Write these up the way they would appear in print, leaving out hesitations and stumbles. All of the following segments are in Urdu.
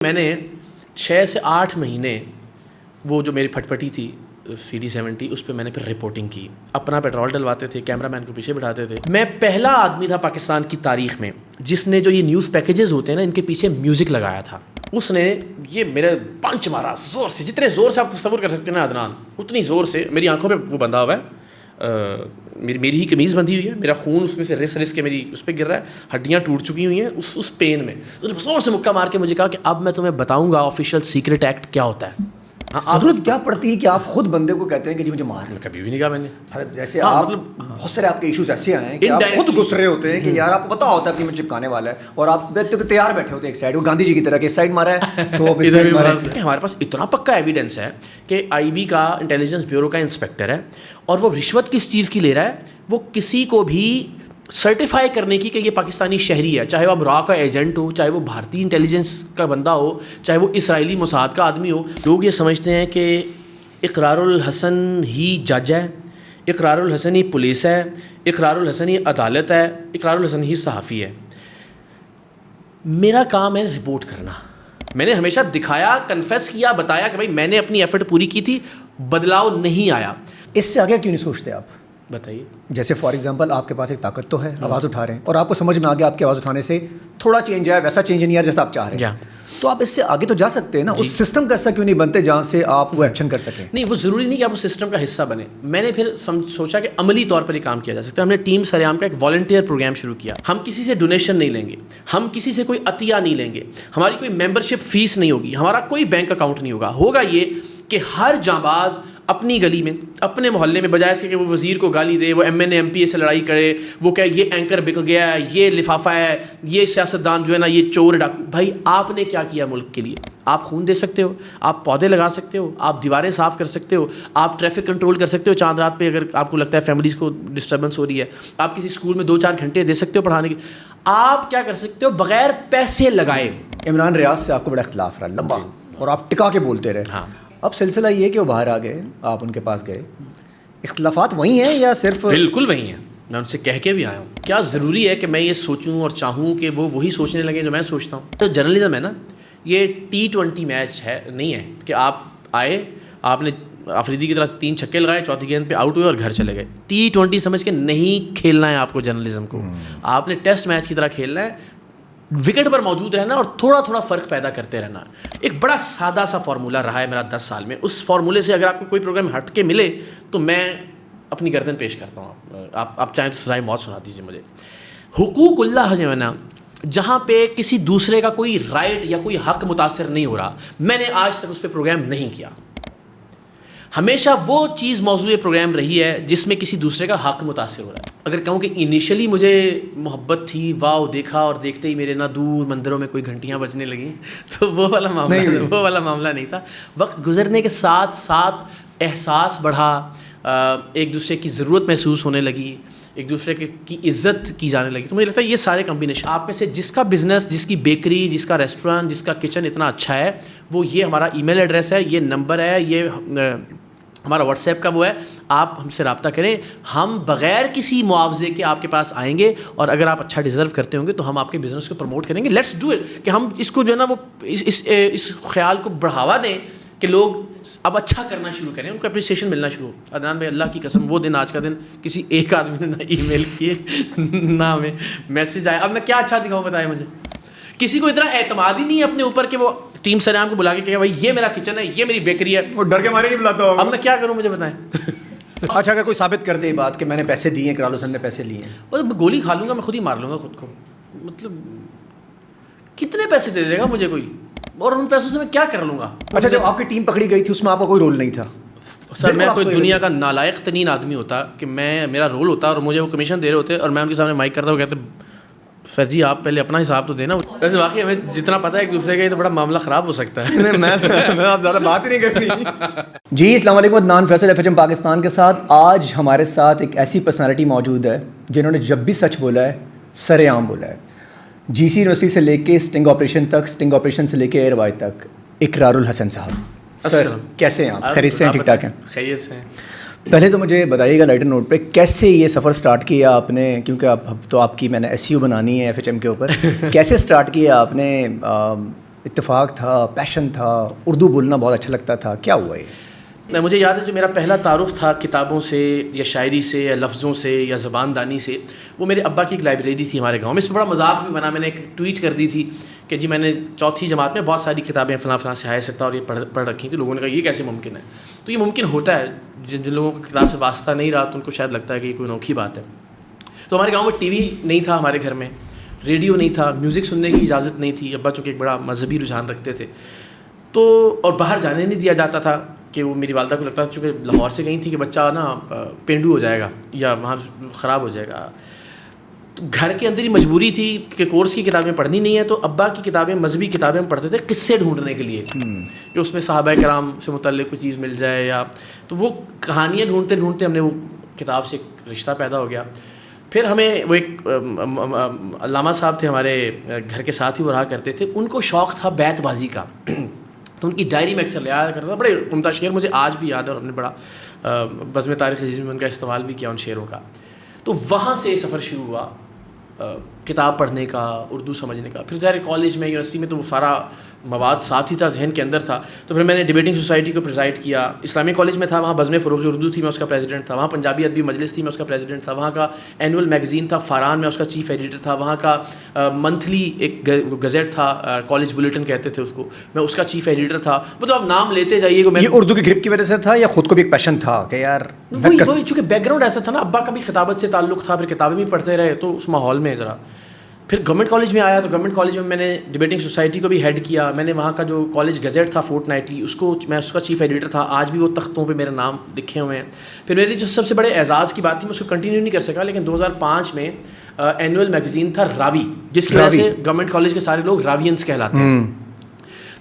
میں نے 6 سے 8 مہینے وہ جو میری پھٹ پٹی تھی CD70 اس پہ میں نے پھر رپورٹنگ کی. اپنا پیٹرول ڈلواتے تھے, کیمرہ مین کو پیچھے بٹھاتے تھے. میں پہلا آدمی تھا پاکستان کی تاریخ میں جس نے جو یہ نیوز پیکیجز ہوتے ہیں نا ان کے پیچھے میوزک لگایا تھا. اس نے یہ میرے پنچ مارا زور سے, جتنے زور سے آپ تصور کر سکتے ہیں نا عدنان, اتنی زور سے. میری آنکھوں پہ وہ بندھا ہوا ہے, میری ہی قمیض بندھی ہوئی ہے, میرا خون اس میں سے رس کے میری اس پہ گر رہا ہے, ہڈیاں ٹوٹ چکی ہوئی ہیں اس پین میں. اس نے زور سے مکہ مار کے مجھے کہا کہ اب میں تمہیں بتاؤں گا آفیشیل سیکرٹ ایکٹ کیا ہوتا ہے. ضرورت کیا پڑتی ہے کہ آپ خود بندے کو کہتے ہیں کہ جی مجھے مار. کبھی بھی نہیں کہا میں نے. جیسے آپ مطلب بہت سارے آپ کے ایشوز ایسے آئے ہیں کہ آپ خود گھس رہے ہوتے ہیں کہ یار آپ کو پتا ہوتا ہے کہ مجھے چپکانے والا ہے, اور آپ تیار بیٹھے ہوتے ہیں ایک سائڈ, وہ گاندھی جی کی طرح کہ ایک سائڈ مارا ہے تو ہمارے پاس اتنا پکا ایویڈنس ہے کہ IB کا انٹیلیجنس بیورو کا انسپیکٹر ہے, اور وہ رشوت کس چیز کی لے رہا ہے, وہ کسی کو بھی سرٹیفائی کرنے کی کہ یہ پاکستانی شہری ہے, چاہے وہ ابرا کا ایجنٹ ہو, چاہے وہ بھارتی انٹیلیجنس کا بندہ ہو, چاہے وہ اسرائیلی موساد کا آدمی ہو. لوگ یہ سمجھتے ہیں کہ اقرار الحسن ہی جج ہے, اقرار الحسن ہی پولیس ہے, اقرار الحسن ہی عدالت ہے, اقرار الحسن ہی صحافی ہے. میرا کام ہے رپورٹ کرنا. میں نے ہمیشہ دکھایا, کنفیس کیا, بتایا کہ بھائی میں نے اپنی ایفرٹ پوری کی تھی, بدلاؤ نہیں آیا. اس سے آگے کیوں نہیں سوچتے آپ؟ بتائیے. جیسے فار ایگزامپل آپ کے پاس ایک طاقت تو ہے, آواز اٹھا رہے ہیں, اور آپ کو سمجھ میں آ گیا آپ کی آواز اٹھانے سے تھوڑا چینج آیا, ویسا چینج نہیں آیا جیسا آپ چاہ رہے ہیں, تو آپ اس سے آگے تو جا سکتے ہیں نا. اس سسٹم کا حصہ کیوں نہیں بنتے جہاں سے آپ وہ ایکشن کر سکیں؟ نہیں, وہ ضروری نہیں کہ آپ اس سسٹم کا حصہ بنے. میں نے پھر سوچا کہ عملی طور پر یہ کام کیا جا سکتا ہے. ہم نے ٹیم سریام کا ایک والنٹیئر پروگرام شروع کیا. ہم کسی سے ڈونیشن نہیں لیں گے, ہم کسی سے کوئی عطیہ نہیں لیں گے, ہماری کوئی ممبرشپ فیس نہیں ہوگی, ہمارا کوئی بینک اکاؤنٹ نہیں ہوگا. ہوگا یہ کہ ہر جانباز اپنی گلی میں, اپنے محلے میں, بجائے اس کے کہ وہ وزیر کو گالی دے, وہ MNA MP سے لڑائی کرے, وہ کہ یہ اینکر بک گیا ہے, یہ لفافہ ہے, یہ سیاستدان جو ہے نا یہ چور ڈاکو. بھائی آپ نے کیا کیا ملک کے لیے؟ آپ خون دے سکتے ہو, آپ پودے لگا سکتے ہو, آپ دیواریں صاف کر سکتے ہو, آپ ٹریفک کنٹرول کر سکتے ہو چاند رات پہ اگر آپ کو لگتا ہے فیملیز کو ڈسٹربنس ہو رہی ہے, آپ کسی اسکول میں 2-4 گھنٹے دے سکتے ہو پڑھانے کے. آپ کیا کر سکتے ہو بغیر پیسے لگائے؟ عمران ریاض سے آپ کو بڑا اختلاف رہا لمبا, اور آپ ٹکا کے بولتے رہے. ہاں, اب سلسلہ یہ کہ وہ باہر آ گئے, آپ ان کے پاس گئے, اختلافات وہی ہیں یا صرف؟ بالکل وہی ہیں. میں ان سے کہہ کے بھی آیا ہوں. کیا ضروری ہے کہ میں یہ سوچوں اور چاہوں کہ وہ وہی سوچنے لگے جو میں سوچتا ہوں؟ تو جرنلزم ہے نا, یہ T20 میچ ہے نہیں ہے کہ آپ آئے, آپ نے آفریدی کی طرح 3 چھکے لگائے, چوتھی گیند پہ آؤٹ ہوئے اور گھر چلے گئے. T20 سمجھ کے نہیں کھیلنا ہے آپ کو جرنلزم کو. آپ نے ٹیسٹ میچ کی طرح کھیلنا ہے, وکٹ پر موجود رہنا اور تھوڑا تھوڑا فرق پیدا کرتے رہنا. ایک بڑا سادہ سا فارمولہ رہا ہے میرا 10 سال میں. اس فارمولے سے اگر آپ کو کوئی پروگرام ہٹ کے ملے تو میں اپنی گردن پیش کرتا ہوں. آپ چاہیں تو سزائے موت سنا دیجیے مجھے. حقوق اللہ جو ہے نا, جہاں پہ کسی دوسرے کا کوئی رائٹ یا کوئی حق متاثر نہیں ہو رہا, میں نے آج تک اس پہ پروگرام نہیں کیا. ہمیشہ وہ چیز موضوع پروگرام رہی ہے جس میں کسی دوسرے کا حق متاثر ہو رہا ہے. اگر کہوں کہ انیشلی مجھے محبت تھی, واؤ دیکھا, اور دیکھتے ہی میرے نہ دور مندروں میں کوئی گھنٹیاں بجنے لگیں, تو وہ والا معاملہ نہیں تھا. وقت گزرنے کے ساتھ ساتھ احساس بڑھا, ایک دوسرے کی ضرورت محسوس ہونے لگی, ایک دوسرے کی عزت کی جانے لگی. تو مجھے لگتا ہے یہ سارے کمبینیشن, آپ میں سے جس کا بزنس, جس کی بیکری, جس کا ریسٹورینٹ, جس کا کچن اتنا اچھا ہے, وہ یہ ہمارا ای میل ایڈریس ہے, یہ نمبر ہے, یہ ہمارا واٹس ایپ کا وہ ہے, آپ ہم سے رابطہ کریں. ہم بغیر کسی معاوضے کے آپ کے پاس آئیں گے, اور اگر آپ اچھا ڈیزرو کرتے ہوں گے تو ہم آپ کے بزنس کو پروموٹ کریں گے. Let's do it. کہ ہم اس کو جو ہے نا وہ اس خیال کو بڑھاوا دیں کہ لوگ اب اچھا کرنا شروع کریں, ان کو اپریسیشن ملنا شروع ہو. عدنان بھائی اللہ کی قسم وہ دن, آج کا دن کسی ایک آدمی نے نہ ای میل کیے نہ ہمیں میسج آیا. اب میں کیا اچھا دکھاؤں بتائیں مجھے. کسی کو اتنا اعتماد ہی نہیں ہے اپنے اوپر کہ وہ ٹیم سریام کو بلا کے کہ بھائی یہ میرا کچن ہے, یہ میری بیکری ہے. وہ ڈر کے مارے نہیں بلاتا. اب میں کیا کروں, مجھے بتائیں. اچھا اگر کوئی ثابت کر دے یہ بات کہ میں نے پیسے دیے ہیں, اقرار الحسن نے پیسے لیے ہیں, میں گولی کھا لوں گا, میں خود ہی مار لوں گا خود کو. مطلب کتنے پیسے دے دے گا مجھے کوئی, اور ان پیسوں سے میں کیا کر لوں گا. اچھا جب آپ کی ٹیم پکڑی گئی تھی اس میں آپ کا کوئی رول نہیں تھا؟ سر میں کوئی دنیا کا نالائق ترین آدمی ہوتا کہ میرا رول ہوتا اور مجھے وہ کمیشن دے رہے ہوتے, اور میں ان کے سامنے مائک کرتا ہوں, کہتے سر جی آپ پہلے اپنا حساب تو دینا. ویسے واقعی ہمیں جتنا پتہ ہے ایک دوسرے کا, یہ تو بڑا معاملہ خراب ہو سکتا ہے. میں آپ زیادہ بات ہی نہیں کر رہی. جی السلام علیکم, عدنان فیصل FHM پاکستان کے ساتھ. آج ہمارے ساتھ ایک ایسی پرسنالٹی موجود ہے جنہوں نے جب بھی سچ بولا ہے سر عام بولا ہے. GC یونیورسٹی سے لے کے اسٹنگ آپریشن تک, اسٹنگ آپریشن سے لے کے ایئر وائی تک, اقرار الحسن صاحب. سر کیسے ہیں آپ؟ خیریت سے ہیں؟ ٹھیک ٹھاک ہیں؟ خیریت سے ہیں. پہلے تو مجھے بتائیے گا لائٹر نوٹ پہ کیسے یہ سفر سٹارٹ کیا آپ نے, کیونکہ اب تو آپ کی میں نے SEO بنانی ہے FHM کے اوپر. کیسے سٹارٹ کیا آپ نے اتفاق تھا, پیشن تھا, اردو بولنا بہت اچھا لگتا تھا, کیا ہوا یہ؟ مجھے یاد ہے جو میرا پہلا تعارف تھا کتابوں سے یا شاعری سے یا لفظوں سے یا زبان دانی سے, وہ میرے ابا کی ایک لائبریری تھی ہمارے گاؤں میں. اس پہ بڑا مذاق بھی بنا, میں نے ایک ٹویٹ کر دی تھی کہ جی میں نے چوتھی جماعت میں بہت ساری کتابیں فلاں فلاں سیاح سطح اور یہ پڑھ رکھی تھیں. لوگوں نے کہا یہ کیسے ممکن ہے؟ تو یہ ممکن ہوتا ہے, جن لوگوں کو کتاب سے واسطہ نہیں رہا تو ان کو شاید لگتا ہے کہ یہ کوئی انوکھی بات ہے. تو ہمارے گاؤں میں ٹی وی نہیں تھا, ہمارے گھر میں ریڈیو نہیں تھا, میوزک سننے کی اجازت نہیں تھی. ابا چونکہ ایک بڑا مذہبی رجحان رکھتے تھے تو, اور باہر جانے نہیں دیا جاتا تھا کہ وہ میری والدہ کو لگتا تھا چونکہ لاہور سے گئی تھی کہ بچہ نا پینڈو ہو جائے گا یا وہاں خراب ہو جائے گا. تو گھر کے اندر ہی مجبوری تھی کہ کورس کی کتابیں پڑھنی نہیں ہے, تو ابا کی کتابیں مذہبی کتابیں ہم پڑھتے تھے قصے ڈھونڈنے کے لیے کہ اس میں صحابہ کرام سے متعلق کوئی چیز مل جائے, یا تو وہ کہانیاں ڈھونڈتے ڈھونڈتے ہم نے وہ کتاب سے ایک رشتہ پیدا ہو گیا. پھر ہمیں وہ ایک علامہ صاحب تھے ہمارے گھر کے ساتھ ہی وہ رہا کرتے تھے, ان کو شوق تھا بیت بازی کا, تو ان کی ڈائری میں اکثر لیا کرتا تھا. بڑے عمدہ شعر مجھے آج بھی یاد ہے, اور ہم نے بڑا بزم تاریخ عزیز میں ان کا استعمال بھی کیا ان شعروں کا. تو وہاں سے سفر شروع ہوا کتاب پڑھنے کا, اردو سمجھنے کا. پھر ظاہر کالج میں یونیورسٹی میں تو وہ سارا مواد ساتھ ہی تھا, ذہن کے اندر تھا. تو پھر میں نے ڈیبیٹنگ سوسائٹی کو پریزائڈ کیا. اسلامی کالج میں تھا, وہاں بزم فروغ اردو تھی, میں اس کا پریزیڈنٹ تھا. وہاں پنجابی ادبی مجلس تھی, میں اس کا پریزیڈنٹ تھا. وہاں کا اینول میگزین تھا فاران, میں اس کا چیف ایڈیٹر تھا. وہاں کا منتھلی ایک گزٹ تھا, کالج بلیٹن کہتے تھے اس کو, میں اس کا چیف ایڈیٹر تھا. مطلب آپ نام لیتے جائیے گا. یہ اردو کی گرپ کی وجہ سے تھا یا خود کو بھی ایک پیشن تھا کہ یار وہی چونکہ بیک گراؤنڈ ایسا تھا نا, ابا کا بھی خطابت سے تعلق تھا, پھر کتابیں بھی پڑھتے رہے تو اس ماحول میں ذرا. پھر گورنمنٹ کالج میں آیا تو گورنمنٹ کالج میں نے ڈیبیٹنگ سوسائٹی کو بھی ہیڈ کیا. میں نے وہاں کا جو کالج گزٹ تھا فورٹ نائٹلی, اس کو میں اس کا چیف ایڈیٹر تھا. آج بھی وہ تختوں پہ میرا نام لکھے ہوئے ہیں. پھر میری جو سب سے بڑے اعزاز کی بات تھی, میں اس کو کنٹینیو نہیں کر سکا, لیکن 2005 میں اینول میگزین تھا راوی, جس کی وجہ سے گورنمنٹ کالج کے سارے لوگ راوینس کہلاتے ہیں.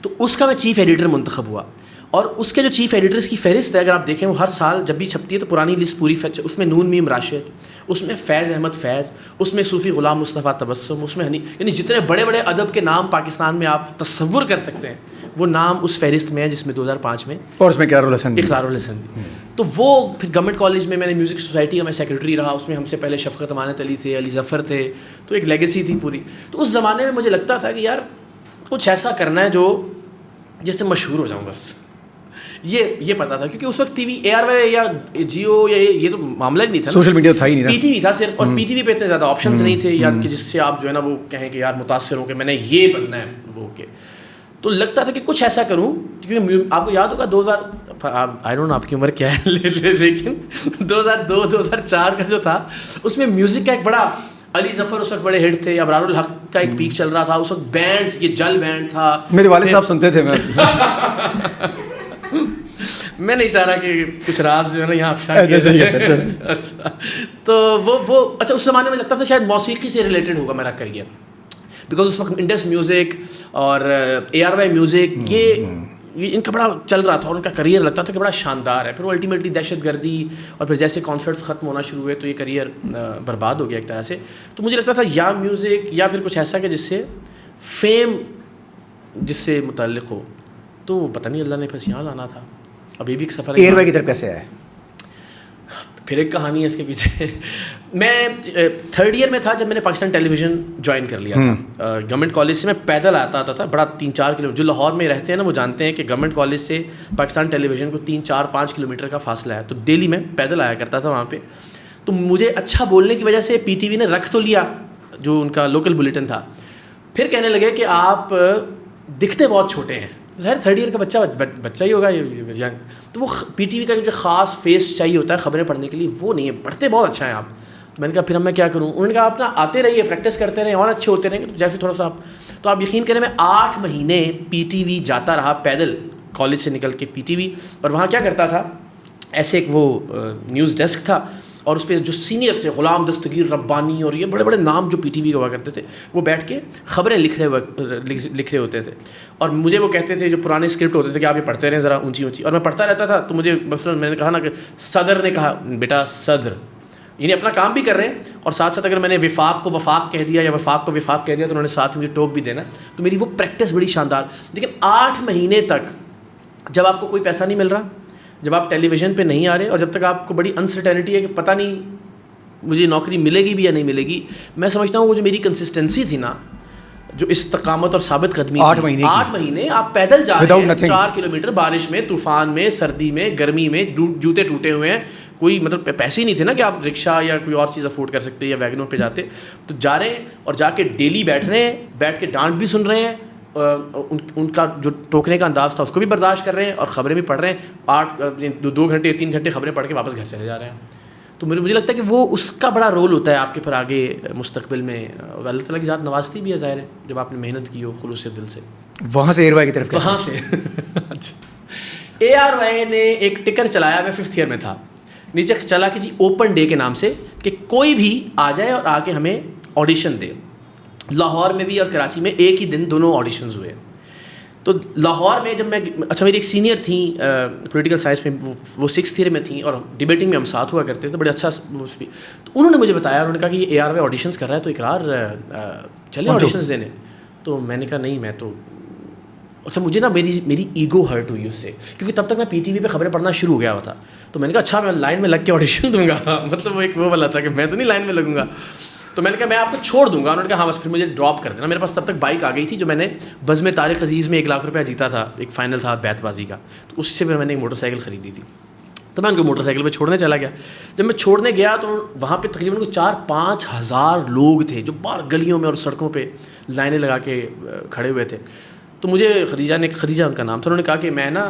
تو اس کا میں چیف ایڈیٹر منتخب ہوا, اور اس کے جو چیف ایڈیٹرز کی فہرست ہے اگر آپ دیکھیں, وہ ہر سال جب بھی چھپتی ہے تو پرانی لسٹ پوری, اس میں نون میم راشد, اس میں فیض احمد فیض, اس میں صوفی غلام مصطفیٰ تبسم, اس میں یعنی جتنے بڑے بڑے ادب کے نام پاکستان میں آپ تصور کر سکتے ہیں وہ نام اس فہرست میں ہے, جس میں 2005 میں اور اس میں اقرار الحسن بھی. تو وہ پھر گورنمنٹ کالج میں نے میوزک سوسائٹی کا میں سیکرٹری رہا. اس میں ہم سے پہلے شفقت امانت علی تھے, علی ظفر تھے, تو ایک لیگیسی تھی پوری. تو اس زمانے میں مجھے لگتا تھا کہ یار کچھ ایسا کرنا ہے جو جس سے مشہور ہو جاؤں بس. یہ پتا تھا کیونکہ اس وقت TV ARY یا جیو یا یہ تو معاملہ ہی نہیں تھا, سوشل میڈیا تھا ہی نہیں, پی ٹی وی تھا صرف, اور پی ٹی وی پہ اتنے زیادہ آپشنس نہیں تھے, یا کہ جس سے آپ جو ہے نا وہ کہیں کہ یار متاثر ہو کہ میں نے یہ بننا ہے وہ کے. تو لگتا تھا کہ کچھ ایسا کروں, کیونکہ آپ کو یاد ہوگا 2000 آئی ڈونٹ نو آپ کی عمر کیا ہے, لیکن 2002-2004 کا جو تھا اس میں میوزک کا ایک بڑا, علی ظفر اس وقت بڑے ہٹ تھے, ابرار الحق کا ایک پیک چل رہا تھا اس وقت, بینڈس, یہ جل بینڈ تھا, میرے والد صاحب سنتے تھے. میں نہیں چاہ رہا کہ کچھ راز جو ہے نا یہاں افشا کیا جائے. اچھا تو وہ اچھا اس زمانے میں لگتا تھا شاید موسیقی سے ریلیٹڈ ہوگا میرا کریئر, بیکاز اس وقت انڈس میوزک اور اے آر وائی میوزک یہ ان کا بڑا چل رہا تھا, اور ان کا کریئر لگتا تھا کہ بڑا شاندار ہے. پھر وہ الٹیمیٹلی دہشت گردی اور پھر جیسے کانسرٹس ختم ہونا شروع ہوئے تو یہ کریئر برباد ہو گیا ایک طرح سے. تو مجھے لگتا تھا یا میوزک یا پھر کچھ ایسا کہ جس سے فیم جس سے متعلق ہو. تو پتہ نہیں اللہ نے پھنس یہاں لانا تھا. ابھی بھی ایک سفر ہے. ایئر وائی کی طرف کیسے ہے؟ پھر ایک کہانی ہے اس کے پیچھے. میں 3rd ایئر میں تھا جب میں نے پاکستان ٹیلی ویژن جوائن کر لیا تھا. گورنمنٹ کالج سے میں پیدل آتا تھا بڑا 3-4 کلو, جو لاہور میں رہتے ہیں نا وہ جانتے ہیں کہ گورنمنٹ کالج سے پاکستان ٹیلی ویژن کو 3-4-5 کلومیٹر کا فاصلہ ہے. تو ڈیلی میں پیدل آیا کرتا تھا وہاں پہ. تو مجھے اچھا بولنے کی وجہ سے پی ٹی وی نے رکھ تو لیا, جو ان کا لوکل بلیٹن تھا. پھر کہنے لگے کہ آپ دکھتے بہت چھوٹے ہیں. ظاہر 3rd ایئر کا بچہ ہی ہوگا ینگ, تو وہ پی ٹی وی کا جو خاص فیس چاہیے ہوتا ہے خبریں پڑھنے کے لیے وہ نہیں ہے. پڑھتے بہت اچھا ہیں آپ. تو میں نے کہا پھر میں کیا کروں. انہوں نے کہا آپ نا آتے رہیے, پریکٹس کرتے رہیں اور اچھے ہوتے رہیں جیسے تھوڑا سا آپ. تو آپ یقین کریں میں 8 مہینے پی ٹی وی جاتا رہا پیدل, کالج سے نکل کے پی ٹی وی. اور وہاں کیا کرتا تھا, ایسے ایک وہ نیوز ڈیسک تھا, اور اس پہ جو سینئر تھے غلام دستگیر ربانی اور یہ بڑے بڑے نام جو پی ٹی وی کا ہوا کرتے تھے, وہ بیٹھ کے خبریں لکھ رہے ہوتے تھے. اور مجھے وہ کہتے تھے جو پرانے اسکرپٹ ہوتے تھے کہ آپ یہ پڑھتے رہیں ذرا اونچی اونچی, اور میں پڑھتا رہتا تھا. تو مجھے مثلاً میں نے کہا نا کہ صدر نے کہا بیٹا صدر, یعنی اپنا کام بھی کر رہے ہیں اور ساتھ ساتھ اگر میں نے وفاق کو وفاق کہہ دیا یا وفاق کو وفاق کہہ دیا تو انہوں نے ساتھ مجھے ٹوک بھی دینا. تو میری وہ پریکٹس بڑی شاندار. لیکن 8 مہینے تک جب آپ کو کوئی پیسہ نہیں مل رہا, جب آپ ٹیلی ویژن پہ نہیں آ رہے, اور جب تک آپ کو بڑی انسرٹینٹی ہے کہ پتہ نہیں مجھے نوکری ملے گی بھی یا نہیں ملے گی, میں سمجھتا ہوں وہ جو میری کنسسٹنسی تھی نا, جو استقامت اور ثابت قدمی 8 مہینے 8 مہینے آپ پیدل جا رہے ہیں 4 کلومیٹر، بارش میں، طوفان میں، سردی میں، گرمی میں، جوتے ٹوٹے ہوئے ہیں، کوئی مطلب پیسے ہی نہیں تھے نا کہ آپ رکشا یا کوئی اور چیز افورڈ کر سکتے یا ویگنوں پہ جاتے، تو جا رہے ہیں اور جا کے ڈیلی بیٹھ رہے ہیں، بیٹھ کے ڈانٹ بھی سن رہے ہیں، ان کا جو ٹوکنے کا انداز تھا اس کو بھی برداشت کر رہے ہیں اور خبریں بھی پڑھ رہے ہیں، 2 گھنٹے 3 گھنٹے خبریں پڑھ کے واپس گھر چلے جا رہے ہیں. تو مجھے لگتا ہے کہ وہ اس کا بڑا رول ہوتا ہے آپ کے پھر آگے مستقبل میں. اللہ تعالیٰ کی ذات نوازتی بھی ہے ظاہر ہے جب آپ نے محنت کی ہو خلوص سے دل سے. وہاں سے ARY کی طرف وہاں سے ARY نے ایک ٹکر چلایا، میں 5th ایئر میں تھا، نیچے چلا کہ جی اوپن ڈے کے نام سے کہ کوئی بھی آ جائے اور آ کے ہمیں آڈیشن دے. لاہور میں بھی اور کراچی میں ایک ہی دن دونوں آڈیشنز ہوئے. تو لاہور میں جب میں میری ایک سینئر تھیں پولیٹیکل سائنس میں، وہ 6th ایئر میں تھیں اور ڈبیٹنگ میں ہم ساتھ ہوا کرتے تھے، بڑے اچھا بھی. تو انہوں نے مجھے بتایا، انہوں نے کہا کہ یہ ARY آڈیشنز کر رہا ہے تو اقرار چلے آڈیشنز دینے. تو میں نے کہا نہیں، میں تو اچھا مجھے نا میری ایگو ہرٹ ہوئی اس سے، کیونکہ تب تک میں PTV پہ خبریں پڑھنا شروع ہو گیا ہوا تھا. تو میں نے کہا اچھا میں لائن میں لگ کے آڈیشن دوں گا، مطلب وہ ایک وہ والا تھا کہ میں تو نہیں لائن میں لگوں گا. تو میں نے کہا میں آپ کو چھوڑ دوں گا. انہوں نے کہا ہاں بس پھر مجھے ڈراپ کر دینا. میرے پاس تب تک بائک آ گئی تھی جو میں نے بزم طارق عزیز میں 1 لاکھ روپیہ جیتا تھا، ایک فائنل تھا بیت بازی کا، تو اس سے پھر میں نے ایک موٹر سائیکل خریدی تھی. تو میں ان کو موٹر سائیکل پہ چھوڑنے چلا گیا. جب میں چھوڑنے گیا تو وہاں پہ تقریباً 4-5 ہزار لوگ تھے جو باہر گلیوں میں اور سڑکوں پہ لائنیں لگا کے کھڑے ہوئے تھے. تو مجھے خدیجہ ان کا نام تھا، انہوں نے کہا کہ میں نا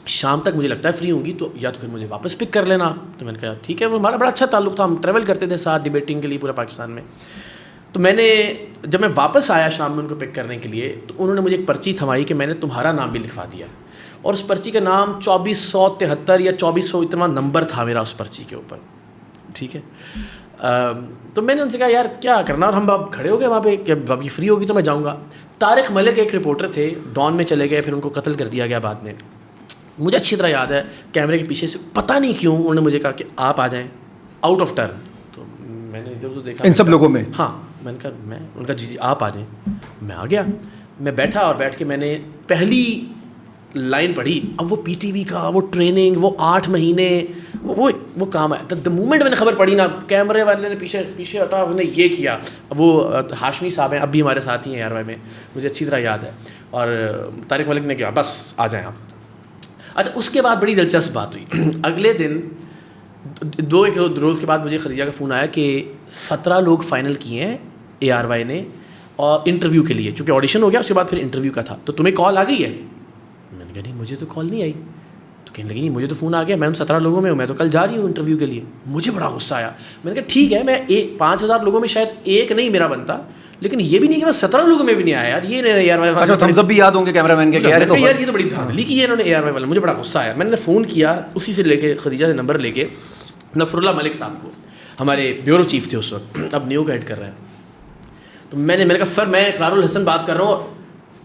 شام تک مجھے لگتا ہے فری ہوں گی تو یا تو پھر مجھے واپس پک کر لینا. تو میں نے کہا ٹھیک ہے. وہ ہمارا بڑا اچھا تعلق تھا، ہم ٹریول کرتے تھے ساتھ ڈبیٹنگ کے لیے پورے پاکستان میں. تو میں نے جب میں واپس آیا شام میں ان کو پک کرنے کے لیے تو انہوں نے مجھے ایک پرچی تھمائی کہ میں نے تمہارا نام بھی لکھوا دیا، اور اس پرچی کا نام 2473 یا 2400 اتنا نمبر تھا میرا اس پرچی کے اوپر. ٹھیک ہے. تو میں نے ان سے کہا یار کیا کرنا، اور ہم اب کھڑے ہو گئے وہاں پہ کہ اب یہ فری ہوگی تو میں جاؤں گا. طارق ملک ایک رپورٹر تھے، ڈان میں چلے گئے، پھر ان کو قتل کر دیا گیا بعد میں. مجھے اچھی طرح یاد ہے کیمرے کے پیچھے سے پتہ نہیں کیوں انہوں نے مجھے کہا کہ آپ آ جائیں آؤٹ آف ٹرن. تو میں نے ادھر ادھر دیکھا ان سب لوگوں میں، ہاں میں نے کہا ان کا جی آپ آ جائیں. میں آ گیا، میں بیٹھا اور بیٹھ کے میں نے پہلی لائن پڑھی. اب وہ PTV کا وہ ٹریننگ، وہ 8 مہینے وہ کام ہے. دا مومنٹ میں نے خبر پڑھی نا، کیمرے والے نے پیچھے ہٹا، انہوں نے یہ کیا. وہ ہاشمی صاحب ہیں، اب بھی ہمارے ساتھ ہی ہیں ARY میں، مجھے اچھی طرح یاد ہے. اور طارق ملک نے کہا بس آ جائیں آپ. اچھا اس کے بعد بڑی دلچسپ بات ہوئی. اگلے دن 2-1 روز کے بعد مجھے خدیجہ کا فون آیا کہ 17 لوگ فائنل کیے ہیں ARY نے اور انٹرویو کے لیے، چونکہ آڈیشن ہو گیا اس کے بعد پھر انٹرویو کا تھا، تو تمہیں کال آ گئی ہے. میں نے کہا نہیں مجھے تو کال نہیں آئی. تو کہنے لگی نہیں مجھے تو فون آ گیا، میں ان 17 لوگوں میں ہوں، میں تو کل جا رہی ہوں انٹرویو کے لیے. مجھے بڑا غصہ آیا. میں نے کہا ٹھیک ہے، میں 5000 لوگوں میں شاید ایک نہیں میرا بنتا، لیکن یہ بھی نہیں کہ میں 17 لوگوں میں بھی نہیں آیا یار. یہ اچھا تھمز اپ بھی یاد ہوں گے کیمرہ مین کے کہ یار یہ تو بڑی دھاندلی کی ہے انہوں نے ARY والا. مجھے بڑا غصہ آیا. میں نے فون کیا اسی سے لے کے خدیجہ سے نمبر لے کے نفر اللہ ملک صاحب کو، ہمارے بیورو چیف تھے اس وقت، اب نیو کا ہیڈ کر رہے ہیں. تو میں نے کہا سر میں اقرار الحسن بات کر رہا ہوں.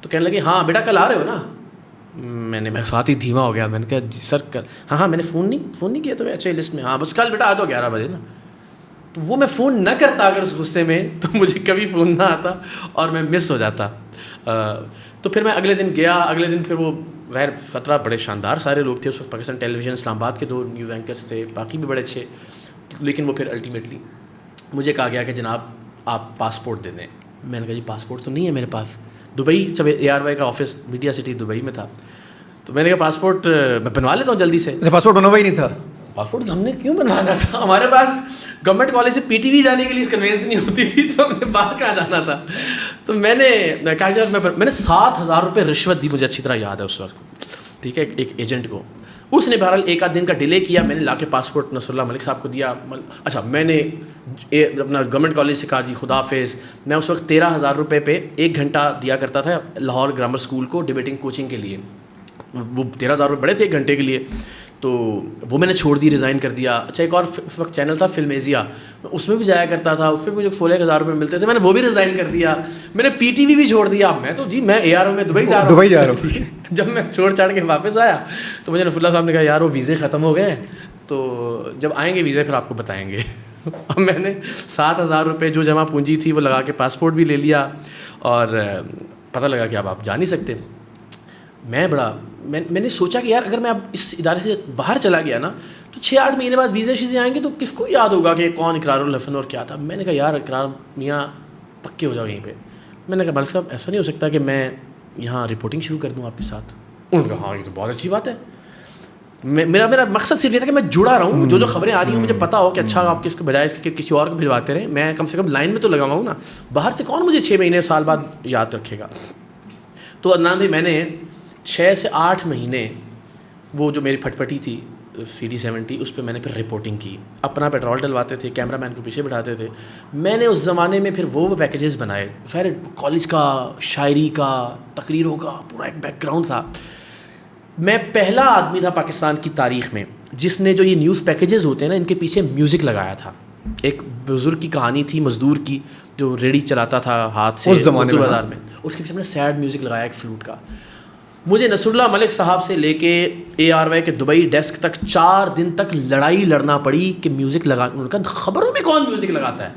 تو کہنے لگے ہاں بیٹا کل آ رہے ہو نا. میں ساتھ ہی دھیما ہو گیا. میں نے کہا جی سر کل ہاں میں نے فون نہیں کیا تو اچھا لسٹ میں، ہاں بس کل بیٹا آ جاؤ 11 بجے نا. تو وہ میں فون نہ کرتا اگر اس غصے میں تو مجھے کبھی فون نہ آتا اور میں مس ہو جاتا. تو پھر میں اگلے دن گیا. اگلے دن پھر وہ غیر 17 بڑے شاندار سارے لوگ تھے اس وقت. پاکستان ٹیلی ویژن اسلام آباد کے 2 نیوز اینکرز تھے، باقی بھی بڑے اچھے. لیکن وہ پھر الٹیمیٹلی مجھے کہا گیا کہ جناب آپ پاسپورٹ دے دیں. میں نے کہا جی پاسپورٹ تو نہیں ہے میرے پاس. دبئی جب ARY کا آفس میڈیا سٹی دبئی میں تھا تو میں نے کہا پاسپورٹ میں بنوا لیتا ہوں جلدی سے. پاسپورٹ بنوا ہی نہیں تھا. پاسپورٹ ہم نے کیوں بنوانا تھا، ہمارے پاس گورنمنٹ کالج سے PTV جانے کے لیے کنوینس نہیں ہوتی تھی تو ہم نے باہر کہاں جانا تھا. تو میں نے کہا کہ میں نے 7000 روپے رشوت دی، مجھے اچھی طرح یاد ہے اس وقت. ٹھیک ہے، ایک ایجنٹ کو. اس نے بہرحال 1 دن کا ڈیلے کیا. میں نے لا کے پاسپورٹ نصر اللہ ملک صاحب کو دیا. اچھا میں نے اپنا گورنمنٹ کالج سے کہا جی خدا حافظ. میں اس وقت 13000 روپے پہ 1 گھنٹہ دیا کرتا تھا لاہور گرامر اسکول کو ڈبیٹنگ کوچنگ کے لیے. وہ 13000 روپے بڑے تھے 1 گھنٹے کے لیے. تو وہ میں نے چھوڑ دی، ریزائن کر دیا. اچھا ایک اور اس وقت چینل تھا فلمیزیا، میں اس میں بھی جایا کرتا تھا، اس پہ مجھے 16,000 روپے ملتے تھے. میں نے وہ بھی ریزائن کر دیا. میں نے PTV بھی چھوڑ دیا. میں تو جی میں ARY میں دبئی جا رہا ہوں. جب میں چھوڑ چھاڑ کے واپس آیا تو مجھے نفر اللہ صاحب نے کہا یار وہ ویزے ختم ہو گئے ہیں، تو جب آئیں گے ویزے پھر آپ کو بتائیں گے. اور میں نے 7000 روپے جو جمع پونجی تھی وہ لگا کے پاسپورٹ بھی لے لیا اور پتہ لگا کہ اب آپ جا نہیں سکتے. میں نے سوچا کہ یار اگر میں اب اس ادارے سے باہر چلا گیا نا تو 6-8 مہینے بعد ویزے شیزے آئیں گے تو کس کو یاد ہوگا کہ کون اقرار الحسن اور کیا تھا. میں نے کہا یار اقرار میاں پکے ہو جاؤ یہیں پہ. میں نے کہا ملک صاحب ایسا نہیں ہو سکتا کہ میں یہاں رپورٹنگ شروع کر دوں آپ کے ساتھ. انہوں نے کہا ہاں یہ تو بہت اچھی بات ہے. میرا مقصد صرف یہ تھا کہ میں جڑا رہا ہوں, جو خبریں آ رہی ہوں مجھے پتا ہو کہ اچھا آپ کس کے بجائے کہ کسی اور کو بھجواتے رہیں, میں کم سے کم لائن میں تو لگا ہوا ہوں نا. باہر سے کون مجھے 6 مہینے سال بعد یاد رکھے گا. تو عدنان بھائی میں نے 6 سے 8 مہینے وہ جو میری پھٹ پٹی تھی CD70 اس پہ میں نے پھر رپورٹنگ کی. اپنا پیٹرول ڈلواتے تھے, کیمرہ مین کو پیچھے بٹھاتے تھے. میں نے اس زمانے میں پھر وہ پیکیجز بنائے. خیر کالج کا, شاعری کا, تقریروں کا پورا ایک بیک گراؤنڈ تھا. میں پہلا آدمی تھا پاکستان کی تاریخ میں جس نے جو یہ نیوز پیکیجز ہوتے ہیں نا ان کے پیچھے میوزک لگایا تھا. ایک بزرگ کی کہانی تھی, مزدور کی, جو ریڑھی چلاتا تھا ہاتھ سے اردو بازار میں, اس کے پیچھے ہم نے سیڈ میوزک لگایا ایک فلوٹ کا. مجھے نصر اللہ ملک صاحب سے لے کے ARY کے دبئی ڈیسک تک 4 دن تک لڑائی لڑنا پڑی کہ میوزک لگا. ان کا خبروں میں کون میوزک لگاتا ہے.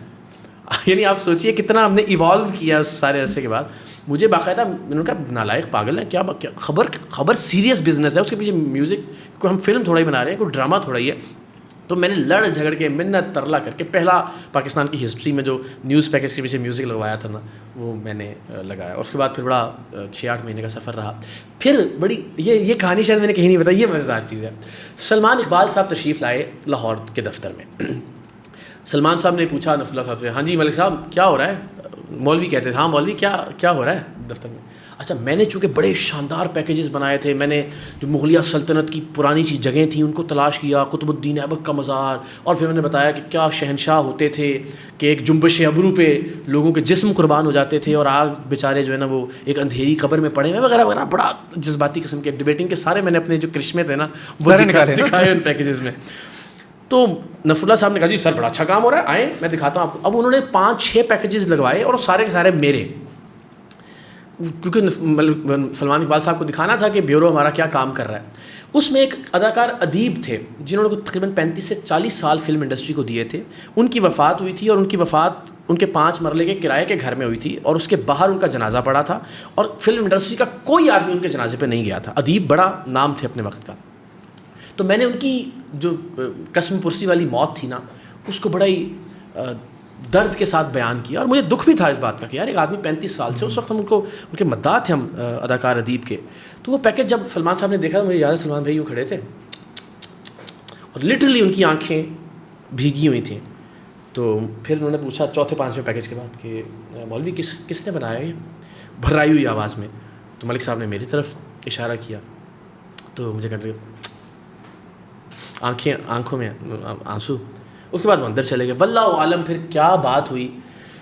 یعنی آپ سوچئے کتنا ہم نے ایوالو کیا اس سارے عرصے کے بعد. مجھے باقاعدہ انہوں نے کہا نالائق پاگل ہے کیا خبر سیریس بزنس ہے, اس کے پیچھے میوزک کوئی ہم فلم تھوڑا ہی بنا رہے ہیں, کوئی ڈرامہ تھوڑا ہی ہے. تو میں نے لڑ جھگڑ کے منت ترلا کر کے پہلا پاکستان کی ہسٹری میں جو نیوز پیکیج کے پیچھے میوزک لگوایا تھا نا وہ میں نے لگایا. اس کے بعد پھر بڑا 6-8 مہینے کا سفر رہا. پھر بڑی یہ کہانی شاید میں نے کہیں نہیں بتائی, یہ مزیدار چیز ہے. سلمان اقبال صاحب تشریف لائے لاہور کے دفتر میں. سلمان صاحب نے پوچھا نصر اللہ صاحب سے, ہاں جی ملک صاحب کیا ہو رہا ہے. مولوی کہتے تھے, ہاں مولوی کیا ہو رہا ہے دفتر میں. اچھا میں نے چونکہ بڑے شاندار پیکیجز بنائے تھے, میں نے جو مغلیہ سلطنت کی پرانی سی جگہیں تھیں ان کو تلاش کیا, قطب الدین ایبک کا مزار, اور پھر میں نے بتایا کہ کیا شہنشاہ ہوتے تھے کہ ایک جنبش ابرو پہ لوگوں کے جسم قربان ہو جاتے تھے اور آگ بیچارے جو ہے نا وہ ایک اندھیری قبر میں پڑے ہوئے وغیرہ وغیرہ. بڑا جذباتی قسم کے ڈبیٹنگ کے سارے میں نے اپنے جو کرشمے تھے نا وہ دکھائے ان پیکیجز میں. تو نصر اللہ صاحب نے کہا جی سر بڑا اچھا کام ہو رہا ہے, آئیں میں دکھاتا ہوں آپ کو. اب انہوں نے 5-6 پیکیجز لگوائے اور سارے کے سارے میرے, کیونکہ سلمان اقبال صاحب کو دکھانا تھا کہ بیورو ہمارا کیا کام کر رہا ہے. اس میں ایک اداکار ادیب تھے جنہوں نے تقریباً 35 سے 40 سال فلم انڈسٹری کو دیے تھے. ان کی وفات ہوئی تھی اور ان کی وفات ان کے 5 مرلے کے کرائے کے گھر میں ہوئی تھی اور اس کے باہر ان کا جنازہ پڑا تھا اور فلم انڈسٹری کا کوئی آدمی ان کے جنازے پہ نہیں گیا تھا. ادیب بڑا نام تھے اپنے وقت کا. تو میں نے ان کی جو قسم پرسی والی موت تھی نا اس کو بڑا ہی درد کے ساتھ بیان کیا, اور مجھے دکھ بھی تھا اس بات کا کہ یار ایک آدمی 35 سال سے, اس وقت ہم ان کے مداح تھے ہم اداکار ادیب کے. تو وہ پیکیج جب سلمان صاحب نے دیکھا مجھے یاد ہے سلمان بھائی یوں کھڑے تھے اور لٹرلی ان کی آنکھیں بھیگی ہوئی تھیں. تو پھر انہوں نے پوچھا 4-5ویں پیکیج کے بعد کہ مولوی کس نے بنایا یہ, بھرائی ہوئی آواز میں. تو ملک صاحب نے میری طرف اشارہ کیا تو مجھے کہنے لگے آنکھوں میں آنسو. اس کے بعد وہ اندر چلے گئے. واللہ عالم پھر کیا بات ہوئی.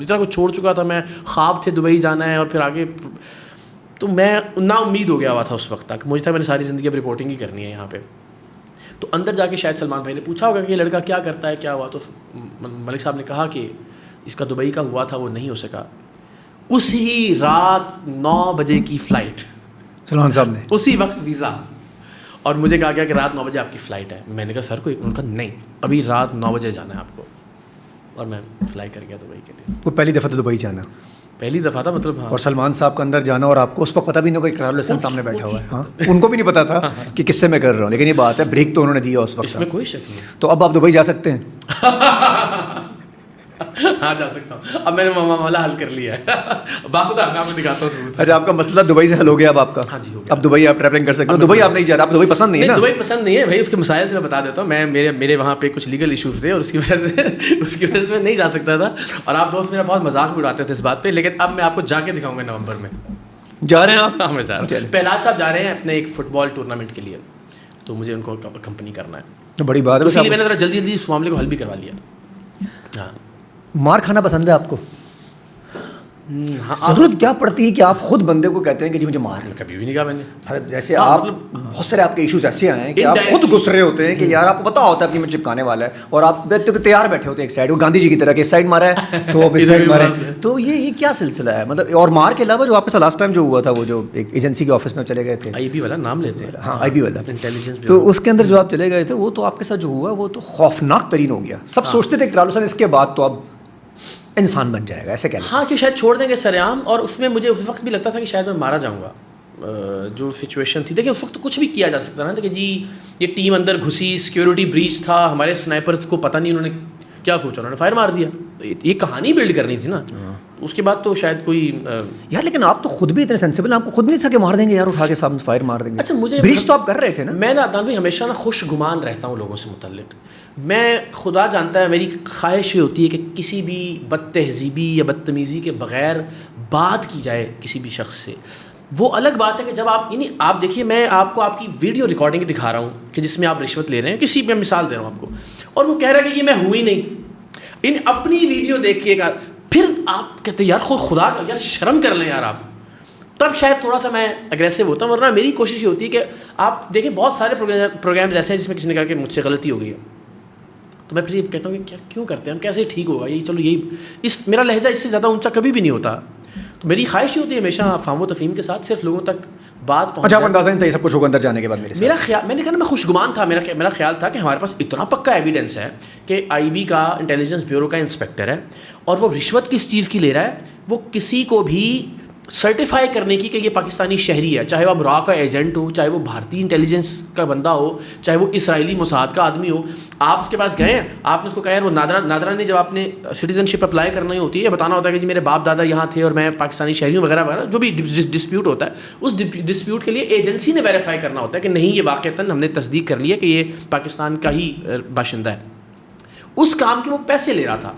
اتنا کچھ چھوڑ چکا تھا میں, خواب تھے دبئی جانا ہے اور پھر آگے. تو میں نا امید ہو گیا ہوا تھا اس وقت تک. مجھے تھا میں نے ساری زندگی اب رپورٹنگ ہی کرنی ہے یہاں پہ. تو اندر جا کے شاید سلمان بھائی نے پوچھا ہوگا کہ یہ لڑکا کیا کرتا ہے, کیا ہوا. تو ملک صاحب نے کہا کہ اس کا دبئی کا ہوا تھا وہ نہیں ہو سکا. اسی رات 9 بجے کی فلائٹ سلمان صاحب نے, اسی وقت ویزا, اور مجھے کہا گیا کہ رات 9 بجے آپ کی فلائٹ ہے. میں نے کہا سر کوئی, ان کا نہیں ابھی رات 9 بجے جانا ہے آپ کو. اور میں فلائی کر گیا دبئی کے لیے. وہ پہلی دفعہ تو دبئی جانا, پہلی دفعہ تھا مطلب. ہاں. اور سلمان صاحب کا اندر جانا, اور آپ کو اس وقت پتہ بھی نہیں ہوگا اقرار الحسن سامنے بیٹھا ہوا ہے. ہاں ان کو بھی نہیں پتا تھا کہ کس سے میں کر رہا ہوں, لیکن یہ بات ہے بریک تو انہوں نے دیا اس وقت, اس میں کوئی شک نہیں. تو اب آپ دبئی جا سکتے ہیں. ہاں جا سکتا ہوں, اب میں نے معاملہ حل کر لیا ہے. باخدا میں آپ کو دکھاتا ہوں. اچھا آپ کا مسئلہ دبئی سے حل ہو گیا اب آپ کا. ہاں جی ہو گیا. اب دبئی آپ ٹریولنگ کر سکتے ہو. دبئی آپ نہیں جا رہا, آپ دبئی پسند نہیں ہے نا. دبئی پسند نہیں ہے بھائی, اس کے مسائل سے میں بتا دیتا ہوں. میرے وہاں پہ کچھ لیگل ایشوز تھے اور اس کی وجہ سے میں نہیں جا سکتا تھا. اور آپ دوست میرا بہت مذاق بھی اڑاتے تھے اس بات پہ, لیکن اب میں آپ کو جا کے دکھاؤں گا نومبر میں. جا رہے ہیں آپ؟ ہاں میں جا رہا ہوں. پہلاج صاحب جا رہے ہیں اپنے ایک فٹ بال ٹورنامنٹ کے لیے, تو مجھے ان کو کمپنی کرنا ہے. بڑی بات ہے. اسی لیے میں نے ذرا جلدی اس معاملے کو حل بھی کروا لیا. ہاں. مار کھانا پسند ہے آپ کو؟ ضرورت کیا پڑتی ہے کہ آپ خود بندے کو کہتے ہیں کہ جی مجھے مار. کبھی بھی نہیں کہا میں نے. جیسے آپ بہت سارے آپ کے ایشوز ایسے آئے ہیں کہ آپ خود گسرے ہوتے ہیں کہ یار آپ کو پتا ہوتا ہے اپنی میں چپکانے والا ہے, اور آپ تیار بیٹھے ہوتے ہیں ایک سائڈ, وہ گاندھی جی کی طرح کہ اس سائڈ مارا ہے تو اس سائڈ مارا ہے. تو یہ کیا سلسلہ ہے مطلب؟ اور مار کے علاوہ جو آپ کے ساتھ لاسٹ ٹائم جو ہوا تھا, وہ جو ایک ایجنسی کے آفس میں چلے گئے تھے, IB والا نام لیتے ہیں. ہاں IB والا انٹیلیجنس, تو اس کے اندر جو آپ چلے گئے تھے, وہ تو آپ کے ساتھ جو ہوا وہ تو خوفناک ترین ہو گیا. سب سوچتے تھے کہ اقرار الحسن اس کے بعد تو اب انسان بن جائے گا, ایسے کہہ لیں. ہاں کہ شاید چھوڑ دیں گے سر عام. اور اس میں مجھے اس وقت بھی لگتا تھا کہ شاید میں مارا جاؤں گا. جو سچویشن تھی، دیکھیں اس وقت کچھ بھی کیا جا سکتا نا کہ جی یہ ٹیم اندر گھسی، سیکیورٹی بریچ تھا، ہمارے سنائپرز کو پتہ نہیں انہوں نے کیا سوچا، انہوں نے فائر مار دیا. یہ کہانی بلڈ کرنی تھی نا. اس کے بعد تو شاید کوئی یار لیکن آپ تو خود بھی اتنے سینسیبل ہیں، آپ کو خود نہیں تھا کہ مار دیں گے یار، اٹھا کے سامنے فائر مار دیں گے. اچھا مجھے بریچ تو آپ کر رہے تھے نا. میں نا عدنان بھائی ہمیشہ نا خوش گمان رہتا ہوں لوگوں سے متعلق. میں خدا جانتا ہے میری خواہش یہ ہوتی ہے کہ کسی بھی بد تہذیبی یا بدتمیزی کے بغیر بات کی جائے کسی بھی شخص سے. وہ الگ بات ہے کہ جب آپ یعنی آپ دیکھیے میں آپ کو آپ کی ویڈیو ریکارڈنگ دکھا رہا ہوں کہ جس میں آپ رشوت لے رہے ہیں، کسی میں مثال دے رہا ہوں آپ کو، اور وہ کہہ رہا ہے کہ یہ میں ہوں ہی نہیں. ان اپنی ویڈیو دیکھیے گا، پھر آپ کہتے ہیں یار خدا کا یار شرم کر لیں یار آپ. تب شاید تھوڑا سا میں اگریسو ہوتا ہوں، ورنہ میری کوشش یہ ہوتی ہے کہ آپ دیکھیں بہت سارے پروگرامز ایسے ہیں جس میں کسی نے کہا کہ مجھ سے غلطی ہو گئی ہے، تو میں پھر یہ کہتا ہوں کہ کیوں کرتے ہیں ہم، کیسے ٹھیک ہوگا یہ، چلو یہی میرا لہجہ اس سے زیادہ اونچا کبھی بھی نہیں ہوتا. تو میری خواہش یہ ہوتی ہے ہمیشہ فہم و تفہیم کے ساتھ صرف لوگوں تک بات پہنچ. اچھا آپ اندازہ نہیں تھا یہ سب کچھ ہوگا اندر جانے کے بعد؟ میرا خیال، میں نے کہا نا میں خوش گمان تھا، میرا خیال تھا کہ ہمارے پاس اتنا پکا ایویڈنس ہے کہ آئی بی کا انٹیلیجنس بیورو کا انسپیکٹر ہے، اور وہ رشوت کس چیز کی لے رہا ہے، وہ کسی کو بھی سرٹیفائی کرنے کی کہ یہ پاکستانی شہری ہے، چاہے وہ اب را کا ایجنٹ ہو، چاہے وہ بھارتی انٹیلیجنس کا بندہ ہو، چاہے وہ اسرائیلی موساد کا آدمی ہو. آپ اس کے پاس گئے ہیں، آپ نے اس کو کہا یار وہ نادرا نے جب آپ نے سٹیزن شپ اپلائی کرنی ہوتی ہے، یہ بتانا ہوتا ہے کہ جی میرے باپ دادا یہاں تھے اور میں پاکستانی شہری ہوں وغیرہ وغیرہ، جو بھی ڈسپیوٹ ہوتا ہے اس ڈسپیوٹ کے لیے ایجنسی نے ویریفائی کرنا ہوتا ہے کہ نہیں یہ واقعتاً ہم نے تصدیق کر لی ہے کہ یہ پاکستان کا ہی باشندہ ہے. اس کام کے وہ پیسے لے رہا تھا،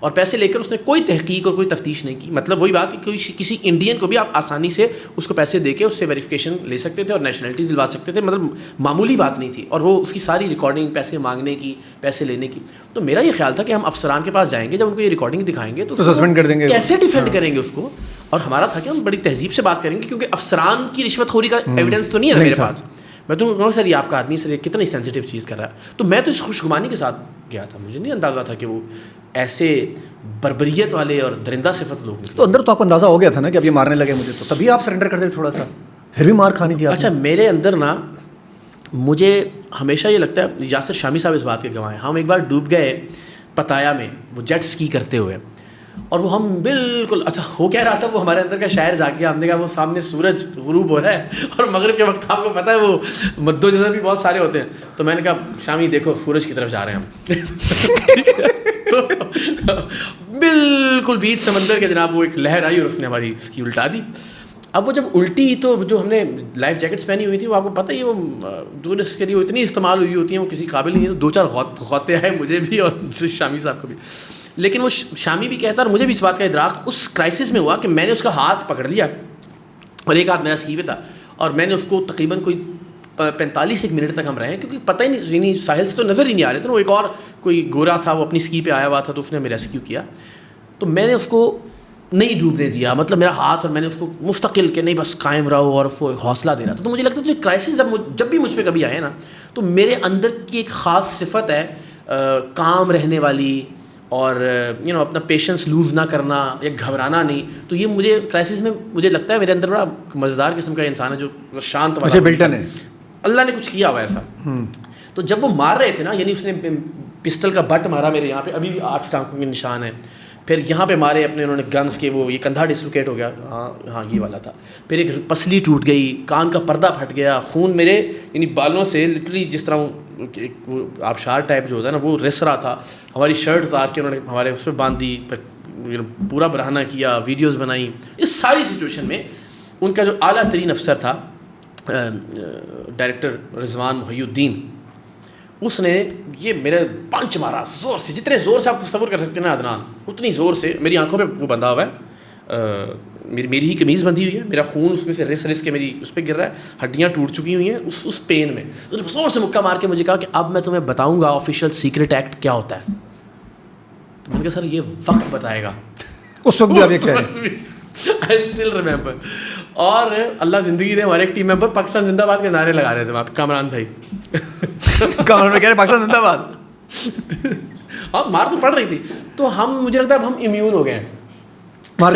اور پیسے لے کر اس نے کوئی تحقیق اور کوئی تفتیش نہیں کی. مطلب وہی بات کہ کسی انڈین کو بھی آپ آسانی سے اس کو پیسے دے کے اس سے ویریفیکیشن لے سکتے تھے اور نیشنلٹی دلوا سکتے تھے. مطلب معمولی بات نہیں تھی، اور وہ اس کی ساری ریکارڈنگ پیسے مانگنے کی، پیسے لینے کی. تو میرا یہ خیال تھا کہ ہم افسران کے پاس جائیں گے، جب ان کو یہ ریکارڈنگ دکھائیں گے تو سسپینڈ کر دیں گے، کیسے ڈیفینڈ کریں گے اس کو. اور ہمارا تھا کہ ہم بڑی تہذیب سے بات کریں گے، کیونکہ افسران کی رشوت خوری کا ایویڈنس تو نہیں ہے نا میرے پاس. میں تو کہوں سر یہ آپ کا آدمی سر کتنی سینسیٹیو چیز کر رہا ہے. تو میں تو اس خوش گمانی کے ساتھ گیا تھا، مجھے نہیں اندازہ تھا کہ وہ ایسے بربریت والے اور درندہ صفت لوگ نکلے. تو اندر تو آپ کو اندازہ ہو گیا تھا نا کہ اب یہ مارنے لگے مجھے، تو تبھی آپ سرنڈر کرتے تھوڑا سا، پھر بھی مار کھانی تھی آپ. اچھا میرے اندر نا مجھے ہمیشہ یہ لگتا ہے، یاسر شامی صاحب اس بات کے گواہ ہیں، ہم ایک بار ڈوب گئے پتایا میں وہ جیٹ اسکی کرتے ہوئے، اور وہ ہم بالکل اچھا ہو کیا رہا تھا، وہ ہمارے اندر کا شاعر جاگ گیا. ہم نے کہا وہ سامنے سورج غروب ہو رہا ہے اور مغرب کے وقت آپ کو پتہ ہے وہ مد و جزر بھی بہت سارے ہوتے ہیں. تو میں نے کہا شامی دیکھو سورج کی طرف جا رہے ہیں ہم. تو بالکل بیچ سمندر کے جناب وہ ایک لہر آئی اور اس نے ہماری اس کی الٹا دی. اب وہ جب الٹی تو جو ہم نے لائف جیکٹس پہنی ہوئی تھی وہ آپ کو پتہ ہی وہ ٹورسٹ کے لیے وہ اتنی استعمال ہوئی ہوتی ہیں وہ کسی قابل نہیں ہے. تو 2-4 غوطے آئے مجھے بھی اور شامی صاحب کو بھی. لیکن وہ شامی بھی کہتا ہے اور مجھے بھی اس بات کا ادراک اس کرائسس میں ہوا کہ میں نے اس کا ہاتھ پکڑ لیا اور ایک ہاتھ میرا سکی پہ تھا, اور میں نے اس کو تقریباً کوئی 45 منٹ تک ہم رہے, کیونکہ پتہ ہی نہیں, یعنی ساحل سے تو نظر ہی نہیں آ رہے تھے نا. وہ ایک اور کوئی گورا تھا, وہ اپنی سکی پہ آیا ہوا تھا, تو اس نے ہمیں ریسکیو کیا. تو میں نے اس کو نہیں ڈوبنے دیا, مطلب میرا ہاتھ, اور میں نے اس کو مستقل کہ نہیں بس قائم رہو, اور وہ حوصلہ دے رہا تھا. تو مجھے لگتا ہے جو کرائسس جب بھی مجھ پہ کبھی آئے نا, تو میرے اندر کی ایک خاص صفت ہے کام رہنے والی, اور اپنا پیشنس لوز نہ کرنا یا گھبرانا نہیں. تو یہ مجھے کرائسس میں مجھے لگتا ہے میرے اندر بڑا مزیدار قسم کا انسان ہے جو شانت والا بلٹن ہے. اللہ نے کچھ کیا ہوا ایسا. تو جب وہ مار رہے تھے نا, یعنی اس نے پسٹل کا بٹ مارا میرے یہاں پہ, ابھی بھی 8 ٹانکوں کے نشان ہیں. پھر یہاں پہ مارے اپنے انہوں نے گنز کے, وہ یہ کندھا ڈسلوکیٹ ہو گیا, ہاں یہ والا تھا. پھر ایک پسلی ٹوٹ گئی, کان کا پردہ پھٹ گیا, خون میرے یعنی بالوں سے لٹرلی جس طرح وہ آبشار ٹائپ جو ہوتا ہے نا وہ رس رہا تھا. ہماری شرٹ اتار کے انہوں نے ہمارے اس پہ باندھ دی, پورا برہنہ کیا, ویڈیوز بنائی. اس ساری سچویشن میں ان کا جو اعلیٰ ترین افسر تھا ڈائریکٹر رضوان محی الدین, اس نے یہ میرے پنچ مارا زور سے, جتنے زور سے آپ تصور کر سکتے ہیں نا عدنان, اتنی زور سے. میری آنکھوں پہ وہ بندھا ہوا ہے, میری ہی قمیض بندھی ہوئی ہے, میرا خون اس میں سے رس کے میری اس پہ گر رہا ہے, ہڈیاں ٹوٹ چکی ہوئی ہیں اس پین میں. تو زور سے مکہ مار کے مجھے کہا کہ اب میں تمہیں بتاؤں گا آفیشیل سیکرٹ ایکٹ کیا ہوتا ہے. تو میں نے کہا سر یہ وقت بتائے گا. اس وقت بھی آپ یہ کہہ رہے ہیں. I still remember. اور اللہ زندگی دے, ہمارے ایک ٹیم ممبر پاکستان زندہ باد کے نعرے لگا رہے تھے وہاں پہ, کامران بھائی. کامران بھائی کہہ رہے پاکستان زندہ باد. ہاں مار تو پڑ رہی تھی. تو مجھے لگتا ہے اب ہم امیون ہو گئے ہیں مار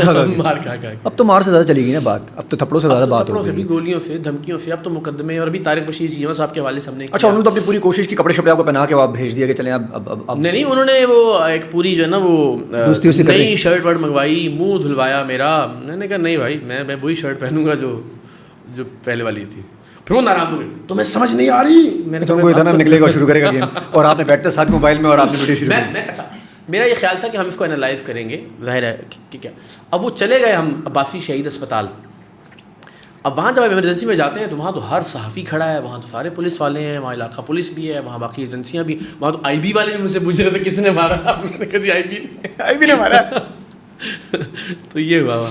کھا اب تو مار سے زیادہ چلی گئی نا بات, اب تو تھپڑوں سے زیادہ بات ہو گئی, گولیوں سے, دھمکیوں سے. اب تو مقدمے, اور ابھی طارق بشیر جیوا صاحب کے حوالے سے ہم نے, اچھا انہوں نے تو اپنی پوری کوشش کی, کپڑے شپڑے آپ کو پہنا کے آپ بھیج دیا کہ چلیں اب نہیں, انہوں نے وہ ایک پوری جو ہے نا وہ نئی شرٹ ورٹ منگوائی, منہ دھلوایا میرا. میں نے کہا نہیں بھائی, میں وہی شرٹ پہنوں گا جو پہلے والی تھی. پھر وہ ناراض ہو گئے, تمہیں سمجھ نہیں آ رہی. میں نے کوئی ادھر نکلے گا شروع کرے گا گیم, اور آپ نے بیٹھتے ساتھ موبائل میں اور آپ نے ویڈیو شروع کی. اچھا میرا یہ خیال تھا کہ ہم اس کو انالائز کریں گے, ظاہر ہے کہ کیا. اب وہ چلے گئے ہم عباسی شہید اسپتال. اب وہاں جب ایمرجنسی میں جاتے ہیں تو وہاں تو ہر صحافی کھڑا ہے, وہاں تو سارے پولیس والے ہیں, وہاں علاقہ پولیس بھی ہے, وہاں باقی ایجنسیاں بھی, وہاں تو آئی بی والے بھی مجھ سے پوچھ رہے تھے کس نے مارا. میں نے کہا جی آئی بی نے مارا. تو یہ ہوا وہاں.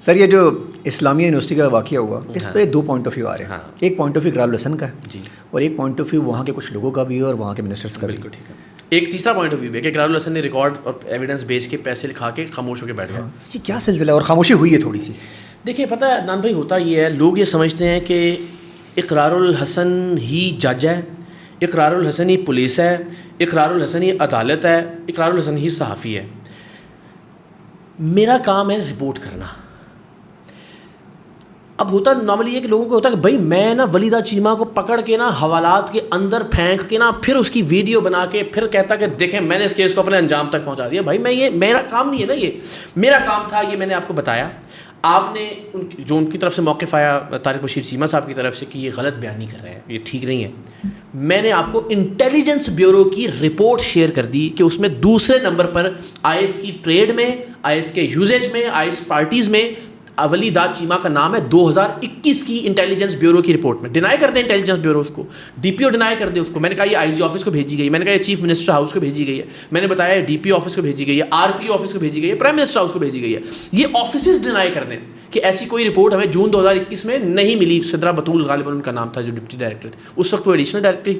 سر یہ جو اسلامیہ یونیورسٹی کا واقعہ ہوا, اس پہ 2 پوائنٹ آف ویو آ رہے ہیں. ایک پوائنٹ آف ویو اقرار الحسن کا ہے جی, اور ایک پوائنٹ آف ویو وہاں کے کچھ لوگوں کا بھی ہے اور وہاں کے منسٹرس کا بھی. بالکل ٹھیک ہے. ایک تیسرا پوائنٹ آف ویو ہے کہ اقرار الحسن نے ریکارڈ اور ایویڈنس بیچ کے پیسے لکھا کے خاموش ہو کے بیٹھ گیا. یہ کیا سلسلہ ہے اور خاموشی ہوئی ہے تھوڑی سی؟ دیکھیے پتہ ہے عدنان بھائی, ہوتا یہ ہے, لوگ یہ سمجھتے ہیں کہ اقرار الحسن ہی جج ہے, اقرار الحسن ہی پولیس ہے, اقرار الحسن ہی عدالت ہے, اقرار الحسن ہی صحافی ہے. میرا کام ہے رپورٹ کرنا. اب ہوتا نارملی یہ کہ لوگوں کو ہوتا ہے کہ بھائی میں نا ولیدہ چیمہ کو پکڑ کے نا حوالات کے اندر پھینک کے نا پھر اس کی ویڈیو بنا کے پھر کہتا کہ دیکھیں میں نے اس کیس کو اپنے انجام تک پہنچا دیا. بھائی میں یہ میرا کام نہیں ہے نا, یہ میرا کام تھا, یہ میں نے آپ کو بتایا. آپ نے جو ان کی طرف سے موقف آیا طارق بشیر چیمہ صاحب کی طرف سے کہ یہ غلط بیانی کر رہے ہیں, یہ ٹھیک نہیں ہے, میں نے آپ کو انٹیلیجنس بیورو کی رپورٹ شیئر کر دی کہ اس میں دوسرے نمبر پر آئی ایس کی ٹریڈ میں, آئی ایس کے یوزیج میں, آئی ایس پارٹیز میں ولی داد چیمہ کا نام ہے 2021 کی انٹیلیجنس بیورو کی رپورٹ میں. ڈینائی کر دیں انٹیلیجنس بیورو اس کو, ڈی پی او ڈینائی کر دے اس کو. میں نے کہا یہ آئی جی آفس کو بھیجی گئی ہے, میں نے کہا یہ چیف منسٹر ہاؤس کو بھیجی گئی ہے, میں نے بتایا ڈی پی آفس کو بھیجی گئی ہے, آر پی آفس کو بھیجی گئی ہے, پرائم منسٹر ہاؤس کو بھیجی گئی ہے. یہ آفیسز ڈینائی کر دیں کہ ایسی کوئی رپورٹ ہمیں جون 2021 میں نہیں ملی. سدرا بطول غالباً ان کا نام تھا جو ڈپٹی ڈائریکٹر تھے اس وقت, وہ ایڈیشنل ڈائریکٹر,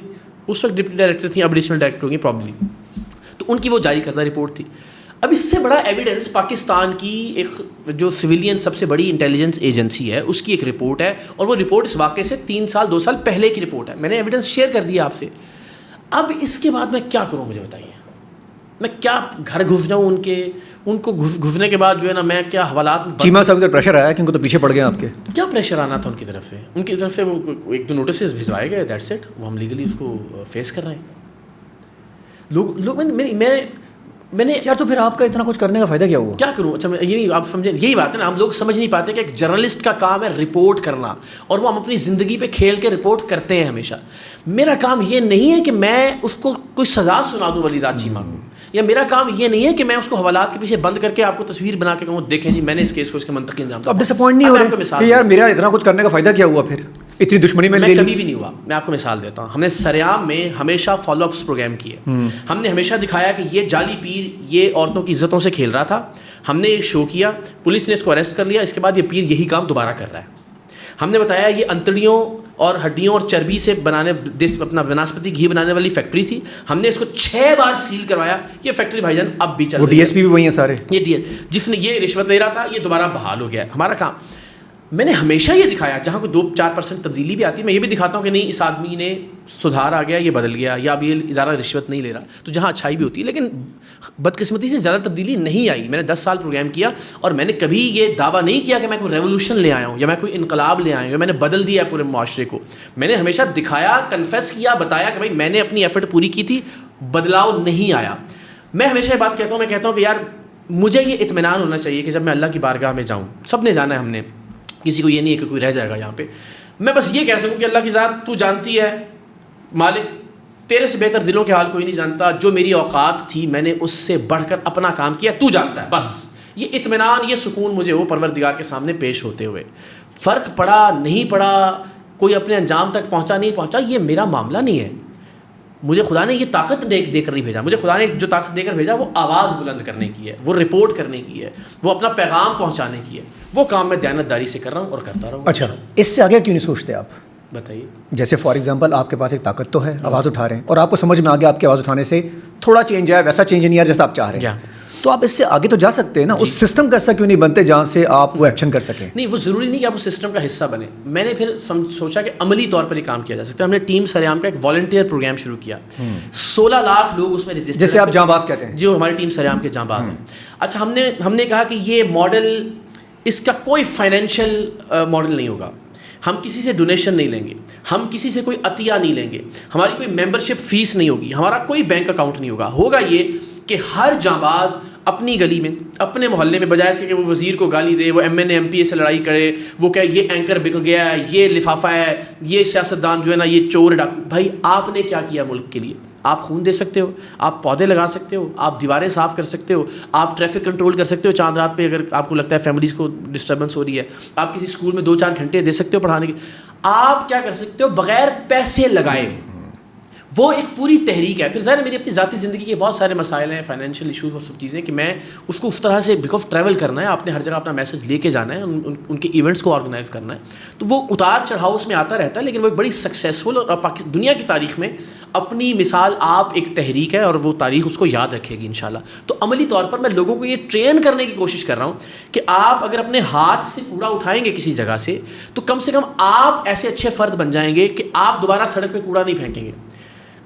اس وقت ڈپٹی ڈائریکٹر تھیں, اب ایڈیشنل ڈائریکٹر ہوگی پرابلی. تو ان کی وہ جاری کردہ رپورٹ تھی. اب اس سے بڑا ایویڈنس پاکستان کی ایک جو سویلین سب سے بڑی انٹیلیجنس ایجنسی ہے اس کی ایک رپورٹ ہے, اور وہ رپورٹ اس واقعے سے 3 سال 2 سال پہلے کی رپورٹ ہے. میں نے ایویڈنس شیئر کر دیا آپ سے. اب اس کے بعد میں کیا کروں, مجھے بتائیے. میں کیا گھر گھس جاؤں ان کو گھسنے کے بعد جو ہے نا میں کیا حوالات. چیمہ صاحب سے پریشر آیا کیونکہ تو پیچھے پڑ گئے آپ کے. کیا پریشر آنا تھا ان کی طرف سے, ان کی طرف سے وہ 1-2 نوٹسز بھجوائے گئے, دیٹس اٹ. وہ ہم لیگلی اس کو فیس کر رہے ہیں. لوگ میں نے یار تو پھر آپ کا اتنا کچھ کرنے کا فائدہ کیا ہوا؟ کیا کروں. اچھا یہ نہیں آپ سمجھیں, یہی بات ہے نا, ہم لوگ سمجھ نہیں پاتے کہ ایک جرنلسٹ کا کام ہے رپورٹ کرنا, اور وہ ہم اپنی زندگی پہ کھیل کے رپورٹ کرتے ہیں ہمیشہ. میرا کام یہ نہیں ہے کہ میں اس کو کوئی سزا سنا دوں ولی داد چیمہ کو, یا میرا کام یہ نہیں ہے کہ میں اس کو حوالات کے پیچھے بند کر کے آپ کو تصویر بنا کے کہوں دیکھیں جی میں نے اس کیس کو اس کے منطقی انجام. تو اب ڈس اپوائنٹ نہیں ہو رہے کہ یار میرا اتنا کچھ کرنے کا فائدہ کیا ہوا, پھر اتنی دشمنی میں کبھی بھی نہیں ہوا. میں آپ کو مثال دیتا ہوں, ہم نے سریام میں ہمیشہ فالو اپس پروگرام کیے. ہم نے ہمیشہ دکھایا کہ یہ جعلی پیر یہ عورتوں کی عزتوں سے کھیل رہا تھا. ہم نے ایک شو کیا, پولیس نے اس کو اریسٹ کر لیا, اس کے بعد یہ پیر یہی کام دوبارہ کر رہا ہے. ہم نے بتایا یہ انتڑیوں اور ہڈیوں اور چربی سے بنانے اپنا بناسپتی گھی بنانے والی فیکٹری تھی. ہم نے اس کو 6 بار سیل کروایا. یہ فیکٹری بھائی جان اب بھی چل رہی ہے. ڈی ایس پی بھی وہی ہیں سارے. یہ ڈی ایس جس نے یہ رشوت لے رہا تھا یہ دوبارہ بحال ہو گیا. ہمارا کام میں نے ہمیشہ یہ دکھایا, جہاں کوئی 2-4% تبدیلی بھی آتی ہے میں یہ بھی دکھاتا ہوں کہ نہیں اس آدمی نے سدھار آ گیا, یہ بدل گیا, یا اب یہ ادارہ رشوت نہیں لے رہا. تو جہاں اچھائی بھی ہوتی ہے, لیکن بدقسمتی سے زیادہ تبدیلی نہیں آئی. میں نے 10 سال پروگرام کیا اور میں نے کبھی یہ دعویٰ نہیں کیا کہ میں کوئی ریولوشن لے آیا ہوں یا میں کوئی انقلاب لے آیا ہوں یا میں نے بدل دیا ہے پورے معاشرے کو. میں نے ہمیشہ دکھایا, کنفیس کیا, بتایا کہ بھائی میں نے اپنی ایفرٹ پوری کی تھی, بدلاؤ نہیں آیا. میں ہمیشہ یہ بات کہتا ہوں, میں کہتا ہوں کہ یار مجھے یہ اطمینان ہونا چاہیے کہ جب میں اللہ کی بارگاہ میں جاؤں, سب نے جانا ہے, ہم نے کسی کو یہ نہیں ہے کہ کوئی رہ جائے گا یہاں پہ, میں بس یہ کہہ سکوں کہ اللہ کی ذات تو جانتی ہے مالک, تیرے سے بہتر دلوں کے حال کوئی نہیں جانتا. جو میری اوقات تھی میں نے اس سے بڑھ کر اپنا کام کیا, تو جانتا ہے. بس یہ اطمینان یہ سکون مجھے ہو پروردگار کے سامنے پیش ہوتے ہوئے. فرق پڑا نہیں پڑا, کوئی اپنے انجام تک پہنچا نہیں پہنچا, یہ میرا معاملہ نہیں ہے. مجھے خدا نے یہ طاقت دے کر نہیں بھیجا. مجھے خدا نے جو طاقت دے کر بھیجا وہ آواز بلند کرنے کی ہے, وہ رپورٹ کرنے کی ہے, وہ اپنا پیغام پہنچانے کی ہے. وہ کام میں دیانتداری سے کر رہا ہوں اور کرتا رہوں. اچھا اس سے آگے کیوں نہیں سوچتے آپ؟ بتائیے. جیسے فار ایگزامپل آپ کے پاس ایک طاقت تو ہے, آواز اٹھا رہے ہیں, اور آپ کو سمجھ میں آ گیا آپ کی آواز اٹھانے سے تھوڑا چینج آیا, ویسا چینج نہیں آیا جیسا آپ چاہ رہے ہیں, تو آپ اس سے آگے تو جا سکتے ہیں نا. اس سسٹم کا حصہ کیوں نہیں بنتے جہاں سے آپ وہ ایکشن کر سکیں؟ نہیں, وہ ضروری نہیں کہ آپ اس سسٹم کا حصہ بنے. میں نے پھر سوچا کہ عملی طور پر یہ کام کیا جا سکتا ہے. ہم نے ٹیم سریام کا ایک والنٹیئر پروگرام شروع کیا. 16 لاکھ لوگ اس میں رجسٹر, جیسے آپ جاں باز کہتے ہیں, جو ہماری ٹیم سریام کے جاں باز ہیں. اچھا ہم نے کہا کہ یہ ماڈل, اس کا کوئی فائنینشیل ماڈل نہیں ہوگا. ہم کسی سے ڈونیشن نہیں لیں گے, ہم کسی سے کوئی عطیہ نہیں لیں گے, ہماری کوئی ممبرشپ فیس نہیں ہوگی, ہمارا کوئی بینک اکاؤنٹ نہیں ہوگا. ہوگا یہ کہ ہر جانباز اپنی گلی میں اپنے محلے میں، بجائے اس کے کہ وہ وزیر کو گالی دے، وہ MNA MP سے لڑائی کرے، وہ کہ یہ اینکر بک گیا ہے، یہ لفافہ ہے، یہ سیاستدان جو ہے نا یہ چور ڈاکو. بھائی آپ نے کیا کیا ملک کے لیے؟ آپ خون دے سکتے ہو، آپ پودے لگا سکتے ہو، آپ دیواریں صاف کر سکتے ہو، آپ ٹریفک کنٹرول کر سکتے ہو چاند رات پہ اگر آپ کو لگتا ہے فیملیز کو ڈسٹربنس ہو رہی ہے، آپ کسی اسکول میں 2-4 گھنٹے دے سکتے ہو پڑھانے کے. آپ کیا کر سکتے ہو بغیر پیسے لگائے؟ وہ ایک پوری تحریک ہے. پھر ظاہر میری اپنی ذاتی زندگی کے بہت سارے مسائل ہیں، فائنینشیل ایشوز اور سب چیزیں، کہ میں اس کو اس طرح سے بیکاز ٹریول کرنا ہے، آپ نے ہر جگہ اپنا میسج لے کے جانا ہے، ان کے ایونٹس کو آرگنائز کرنا ہے، تو وہ اتار چڑھاؤ اس میں آتا رہتا ہے. لیکن وہ ایک بڑی سکسیزفل اور دنیا کی تاریخ میں اپنی مثال آپ ایک تحریک ہے، اور وہ تاریخ اس کو یاد رکھے گی انشاءاللہ. تو عملی طور پر میں لوگوں کو یہ ٹرین کرنے کی کوشش کر رہا ہوں کہ آپ اگر اپنے ہاتھ سے کوڑا اٹھائیں گے کسی جگہ سے کم آپ ایسے اچھے فرد بن جائیں گے کہ آپ دوبارہ سڑک پہ کوڑا نہیں پھینکیں گے.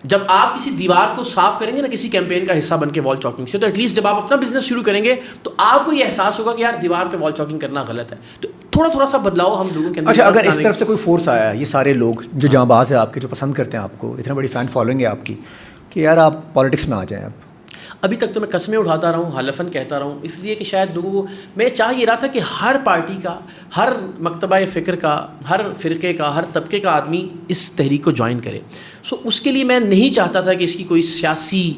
جب آپ کسی دیوار کو صاف کریں گے نا کسی کیمپین کا حصہ بن کے وال چاکنگ سے، تو ایٹ لیسٹ جب آپ اپنا بزنس شروع کریں گے تو آپ کو یہ احساس ہوگا کہ یار دیوار پہ وال چاکنگ کرنا غلط ہے. تو تھوڑا سا بدلاؤ ہم لوگوں کے اندر. اچھا، اگر اس طرف سے کوئی فورس آیا ہے، یہ سارے لوگ جو جہاں باز ہیں آپ کے، جو پسند کرتے ہیں آپ کو، اتنا بڑی فین فالوئنگ ہے آپ کی، کہ یار آپ پالیٹکس میں آ جائیں. ابھی تک تو میں قسمیں اٹھاتا رہا ہوں، حلفاً کہتا رہا ہوں، اس لیے کہ شاید لوگوں کو، میں چاہ یہ رہا تھا کہ ہر پارٹی کا، ہر مکتبہ فکر کا، ہر فرقے کا، ہر طبقے کا آدمی اس تحریک کو جوائن کرے. اس کے لیے میں نہیں چاہتا تھا کہ اس کی کوئی سیاسی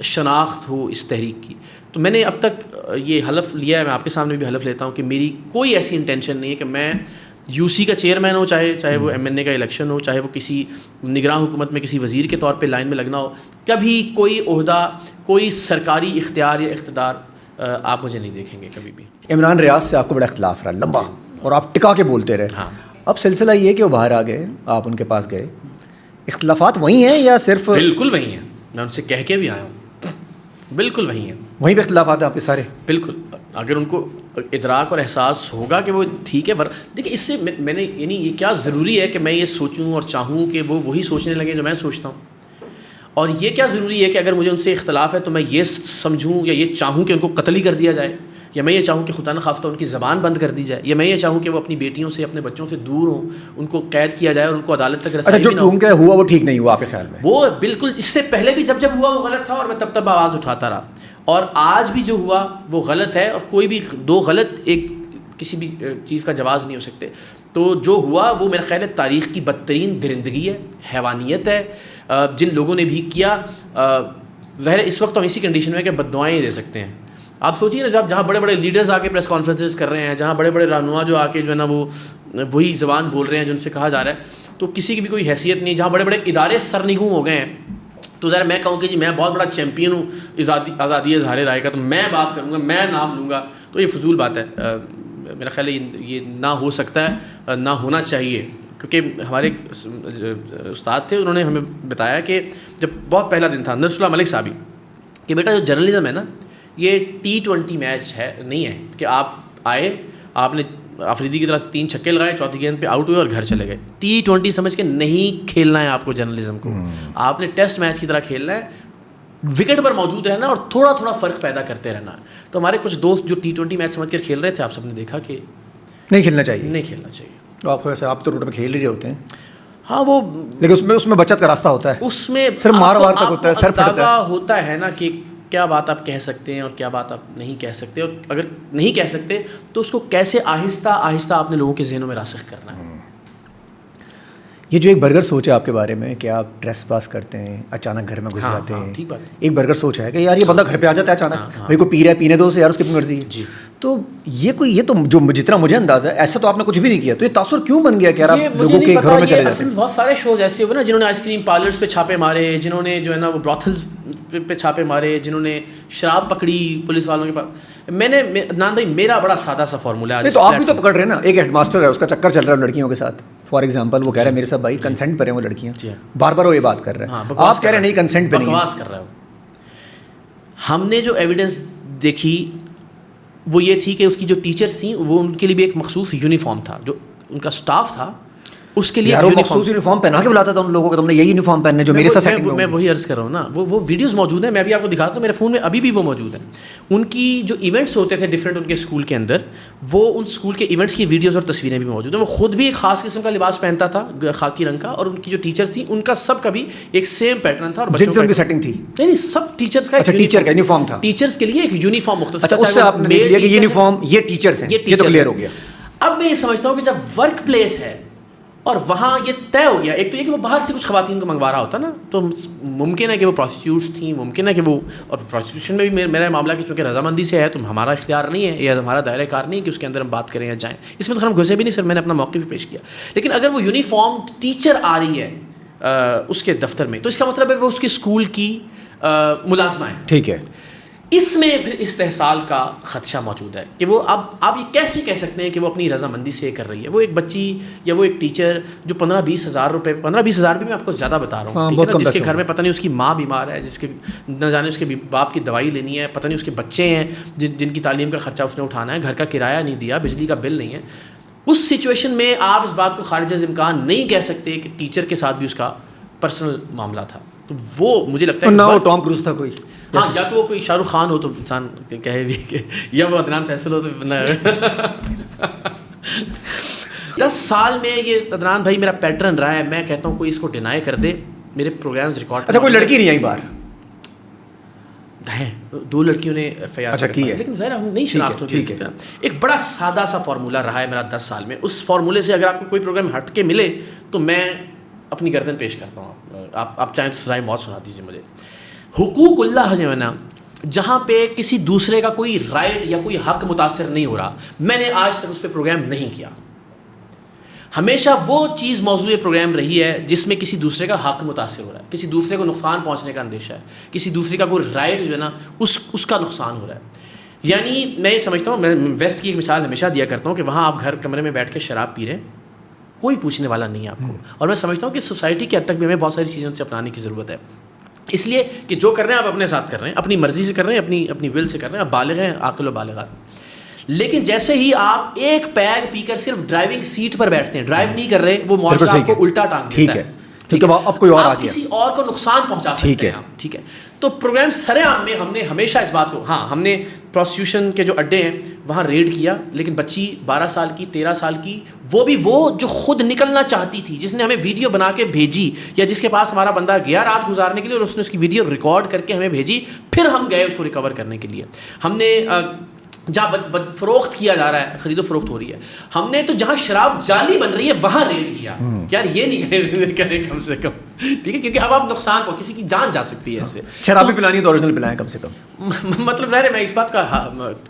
شناخت ہو اس تحریک کی. تو میں نے اب تک یہ حلف لیا ہے، میں آپ کے سامنے بھی حلف لیتا ہوں کہ میری کوئی ایسی انٹینشن نہیں ہے کہ میں UC کا چیئرمین ہو، چاہے وہ MNA کا الیکشن ہو، چاہے وہ کسی نگراں حکومت میں کسی وزیر کے طور پہ لائن میں لگنا ہو، کبھی کوئی عہدہ، کوئی سرکاری اختیار یا اقتدار آپ مجھے نہیں دیکھیں گے کبھی بھی. عمران ریاض سے آپ کو بڑا اختلاف رہا لمبا، اور آپ ٹکا کے بولتے رہے. ہاں. اب سلسلہ یہ کہ وہ باہر آ گئے، آپ ان کے پاس گئے، اختلافات وہی ہیں یا صرف؟ بالکل وہی ہیں، میں ان سے کہہ کے بھی آیا ہوں، بالکل وہی ہیں. وہیں پہ اختلافات ہیں آپ کے سارے؟ بالکل. اگر ان کو ادراک اور احساس ہوگا کہ وہ ٹھیک ہے، دیکھیں اس سے میں نے یعنی یہ کیا ضروری ہے کہ میں یہ سوچوں اور چاہوں کہ وہ وہی سوچنے لگیں جو میں سوچتا ہوں. اور یہ کیا ضروری ہے کہ اگر مجھے ان سے اختلاف ہے تو میں یہ سمجھوں یا یہ چاہوں کہ ان کو قتل ہی کر دیا جائے، یا میں یہ چاہوں کہ خدا نخواستہ ان کی زبان بند کر دی جائے، یا میں یہ چاہوں کہ وہ اپنی بیٹیوں سے، اپنے بچوں سے دور ہوں، ان کو قید کیا جائے اور ان کو عدالت تک رسائی بھی نہ ہو. جو ٹھونکا ہوا وہ ٹھیک نہیں ہوا آپ کے خیال میں؟ وہ بالکل اس سے پہلے بھی جب ہوا وہ غلط تھا، اور میں تب آواز اٹھاتا رہا، اور آج بھی جو ہوا وہ غلط ہے، اور کوئی بھی دو غلط ایک کسی بھی چیز کا جواز نہیں ہو سکتے. تو جو ہوا وہ میرا خیال ہے تاریخ کی بدترین درندگی ہے، حیوانیت ہے. جن لوگوں نے بھی کیا، ظاہر اس وقت ہم اسی کنڈیشن میں کہ بد دعائیں دے سکتے ہیں. آپ سوچیے نا، جہاں بڑے بڑے لیڈرز آ کے پریس کانفرنسز کر رہے ہیں، جہاں بڑے بڑے رہنما جو آ کے جو ہے نا وہ وہی زبان بول رہے ہیں جو ان سے کہا جا رہا ہے، تو کسی کی بھی کوئی حیثیت نہیں. جہاں بڑے بڑے ادارے سرنگوں ہو گئے ہیں، تو ذرا میں کہوں کہ جی میں بہت بڑا چیمپئن ہوں آزادی اظہار رائے کا، تو میں بات کروں گا، میں نام لوں گا، تو یہ فضول بات ہے. میرا خیال ہے یہ نہ ہو سکتا ہے، نہ ہونا چاہیے. کیونکہ ہمارے ایک استاد تھے، انہوں نے ہمیں بتایا کہ جب بہت پہلا دن تھا، نصر اللہ ملک صاحب، کہ بیٹا جو جرنلزم ہے نا، یہ T20 میچ ہے نہیں ہے کہ آپ آئے، آپ نے آفریدی کی طرح 3 چھکے لگائے، چوتھی گیند پہ آؤٹ ہوئے اور گھر چلے گئے. T20 سمجھ کے نہیں کھیلنا ہے آپ کو جرنلزم کو. آپ نے ٹیسٹ میچ کی طرح کھیلنا ہے، وکٹ پر موجود رہنا اور تھوڑا تھوڑا فرق پیدا کرتے رہنا. تو ہمارے کچھ دوست جو T20 میچ سمجھ کر کھیل رہے تھے، آپ سب نے دیکھا کہ نہیں کھیلنا چاہیے، نہیں کھیلنا چاہیے. تو آپ تو روٹ پہ کھیل ہی رہے ہوتے ہیں. ہاں، وہ لیکن اس میں بچت کا راستہ ہوتا ہے، اس میں صرف مار وار تک ہوتا ہے، سر پھٹتا ہے. ہوتا ہے نا کہ کیا بات آپ کہہ سکتے ہیں اور کیا بات آپ نہیں کہہ سکتے، اور اگر نہیں کہہ سکتے تو اس کو کیسے آہستہ آہستہ آپ نے لوگوں کے ذہنوں میں راسخ کرنا ہے. یہ جو ایک برگر سوچ ہے آپ کے بارے میں کہ آپ ٹریس پاس کرتے ہیں، اچانک گھر میں گھس جاتے ہیں، ٹھیک بات ہے. ایک برگر سوچ ہے کہ یار یہ بندہ گھر پہ آ جاتا ہے اچانک، بھائی کو پی رہا ہے، پینے دو اسے یار، اس کی اپنی مرضی ہے. تو یہ تو جو جتنا مجھے اندازہ ہے، ایسا تو آپ نے کچھ بھی نہیں کیا، تو یہ تاثر کیوں بن گیا کہ یار آپ لوگوں کے گھروں میں چلے جاتے ہیں؟ بہت سارے شوز ایسے ہوئے نا جنہوں نے آئس کریم پارلرز پہ چھاپے مارے، جنہوں نے جو ہے نا وہ براتھلز پہ چھاپے مارے، جنہوں نے شراب پکڑی پولیس والوں کے پاس. میں نے عدنان بھائی میرا بڑا سادہ سا فارمولہ ہے. تو آپ بھی تو پکڑ رہے ہیں نا، ایک ہیڈ ماسٹر ہے، اس کا چکر چل رہا ہے لڑکیوں کے ساتھ، فار ایگزامپل وہ کہہ رہے ہیں میرے ساتھ بھائی کنسنٹ پر ہیں وہ لڑکیاں، بار بار وہ یہ بات کر رہے ہیں، آپ کہہ رہے ہیں نہیں کنسنٹ پہ نہیں، بکواس کر رہے ہو. ہم نے جو ایویڈنس دیکھی وہ یہ تھی کہ اس کی جو ٹیچرس تھیں وہ ان کے لیے بھی ایک مخصوص یونیفارم تھا، جو ان کا سٹاف تھا اس کے لیے یار وہ مخصوص یونیفارم پہنا کے بلاتا تھا ان لوگوں کو, تم نے یہی یونیفارم پہننے جو میرے ساتھ سیٹنگ میں وہی عرض کر رہا ہوں نا, وہ ویڈیوز موجود ہیں, میں بھی آپ کو دکھاتا ہوں, میرے فون میں ابھی بھی وہ موجود ہیں. ان کی جو ایونٹس ہوتے تھے ڈفرینٹ ان کے اسکول کے اندر, وہ ان اسکول کے ایونٹس کی ویڈیوز اور تصویریں بھی موجود ہیں. وہ خود بھی ایک خاص قسم کا لباس پہنتا تھا خاکی رنگ کا, اور ان کی جو ٹیچرس تھیں ان کا سب کا بھی ایک سیم پیٹرن تھا, اور بچوں کی سیٹنگ تھی نہیں, سب ٹیچرس کا یونیفارم تھا, ٹیچرس کے لیے ایک یونیفارم مختصر تھا. اس سے آپ نے دیکھ لیا کہ یونیفارم یہ ٹیچرس ہیں, یہ تو کلیئر ہو گیا. اب میں یہ سمجھتا ہوں کہ جب ورک پلیس ہے اور وہاں یہ طے ہو گیا, ایک تو یہ کہ وہ باہر سے کچھ خواتین کو منگوا رہا ہوتا نا, تو ممکن ہے کہ وہ پروسٹیٹیوٹس تھیں, ممکن ہے کہ وہ, اور پروسٹیٹیوشن میں بھی میرا معاملہ کہ چونکہ رضامندی سے ہے تو ہمارا اختیار نہیں ہے یا ہمارا دائرہ کار نہیں ہے کہ اس کے اندر ہم بات کریں یا جائیں, اس میں تو ہم گھسے بھی نہیں سر, میں نے اپنا موقع بھی پیش کیا. لیکن اگر وہ یونیفارم ٹیچر آ رہی ہے اس کے دفتر میں, تو اس کا مطلب ہے وہ اس کے اسکول کی ملازمہ ہے. ٹھیک ہے, اس میں پھر استحصال کا خدشہ موجود ہے کہ وہ اب آپ یہ کیسے کہہ سکتے ہیں کہ وہ اپنی رضامندی سے کر رہی ہے. وہ ایک بچی یا وہ ایک ٹیچر جو 15-20 ہزار روپے, 15-20 ہزار بھی میں آپ کو زیادہ بتا رہا ہوں, جس کے گھر میں پتہ نہیں اس کی ماں بیمار ہے, جس کے نہ جانے اس کے باپ کی دوائی لینی ہے, پتہ نہیں اس کے بچے ہیں جن کی تعلیم کا خرچہ اس نے اٹھانا ہے, گھر کا کرایہ نہیں دیا, بجلی کا بل نہیں ہے, اس سچویشن میں آپ اس بات کو خارج از امکان نہیں کہہ سکتے کہ ٹیچر کے ساتھ بھی اس کا پرسنل معاملہ تھا. تو وہ مجھے لگتا ہے نہ وہ ٹام کروز تھا کوئی, ہاں, یا تو وہ کوئی شاہ رخ خان ہو تو انسان کہے بھی کہ, یا وہ عدنان فیصل ہو تو 10 سال میں یہ عدنان بھائی میرا پیٹرن رہا ہے. میں کہتا ہوں کوئی اس کو ڈینائی کر دے, میرے پروگرامز ریکارڈ. اچھا, کوئی لڑکی نہیں آئی باہر ہیں, 2 لڑکیوں نے ایف آئی آر کی ہے, لیکن ظاہر ہم نہیں شناختوں کی. ایک بڑا سادہ سا فارمولہ رہا ہے میرا 10 سال میں. اس فارمولے سے اگر آپ کو کوئی پروگرام ہٹ کے ملے تو میں اپنی گردن پیش کرتا ہوں. آپ چاہیں تو سزائے موت سنا دیجیے مجھے. حقوق اللہ جو ہے نا, جہاں پہ کسی دوسرے کا کوئی رائٹ یا کوئی حق متاثر نہیں ہو رہا, میں نے آج تک اس پہ پروگرام نہیں کیا. ہمیشہ وہ چیز موضوع پروگرام رہی ہے جس میں کسی دوسرے کا حق متاثر ہو رہا ہے, کسی دوسرے کو نقصان پہنچنے کا اندیشہ ہے, کسی دوسرے کا کوئی رائٹ جو ہے نا اس کا نقصان ہو رہا ہے. یعنی میں یہ سمجھتا ہوں, میں ویسٹ کی ایک مثال ہمیشہ دیا کرتا ہوں کہ وہاں آپ گھر کمرے میں بیٹھ کے شراب پی رہے ہیں, کوئی پوچھنے والا نہیں ہے آپ کو. اور میں سمجھتا ہوں کہ سوسائٹی کے حد تک بھی ہمیں بہت ساری چیزوں سے اپنانے کی ضرورت ہے, اس لیے کہ جو کر رہے ہیں آپ اپنے ساتھ کر رہے ہیں, اپنی مرضی سے کر رہے ہیں, اپنی ول سے کر رہے ہیں, آپ بالغ ہیں, عاقل و بالغات. لیکن جیسے ہی آپ ایک پیگ پی کر صرف ڈرائیونگ سیٹ پر بیٹھتے ہیں, ڈرائیو نہیں کر رہے, وہ معاشرہ آپ کو الٹا ٹانگ دیتا ہے. ٹھیک ہے, اب کوئی اور آ گیا, کسی اور کو نقصان پہنچا سکتے ہیں. ٹھیک ہے, تو پروگرام سر عام میں ہم نے ہمیشہ اس بات کو, ہاں ہم نے پروسٹیوشن کے جو اڈے ہیں وہاں ریڈ کیا, لیکن بچی 12 سال کی 13 سال کی, وہ بھی وہ جو خود نکلنا چاہتی تھی, جس نے ہمیں ویڈیو بنا کے بھیجی, یا جس کے پاس ہمارا بندہ گیا رات گزارنے کے لیے اور اس نے اس کی ویڈیو ریکارڈ کر کے ہمیں بھیجی, پھر ہم گئے اس کو ریکور کرنے کے لیے. ہم نے جہاں فروخت کیا جا رہا ہے, خرید و فروخت ہو رہی ہے, ہم نے تو جہاں شراب جعلی بن رہی ہے وہاں ریڈ کیا. یار یہ نہیں کریں کم سے کم, ٹھیک ہے, کیونکہ اب آپ نقصان کو, کسی کی جان جا سکتی ہے اس سے. شرابی پلانی تو اوریجنل پلائیں کم سے کم. مطلب ظاہر ہے میں اس بات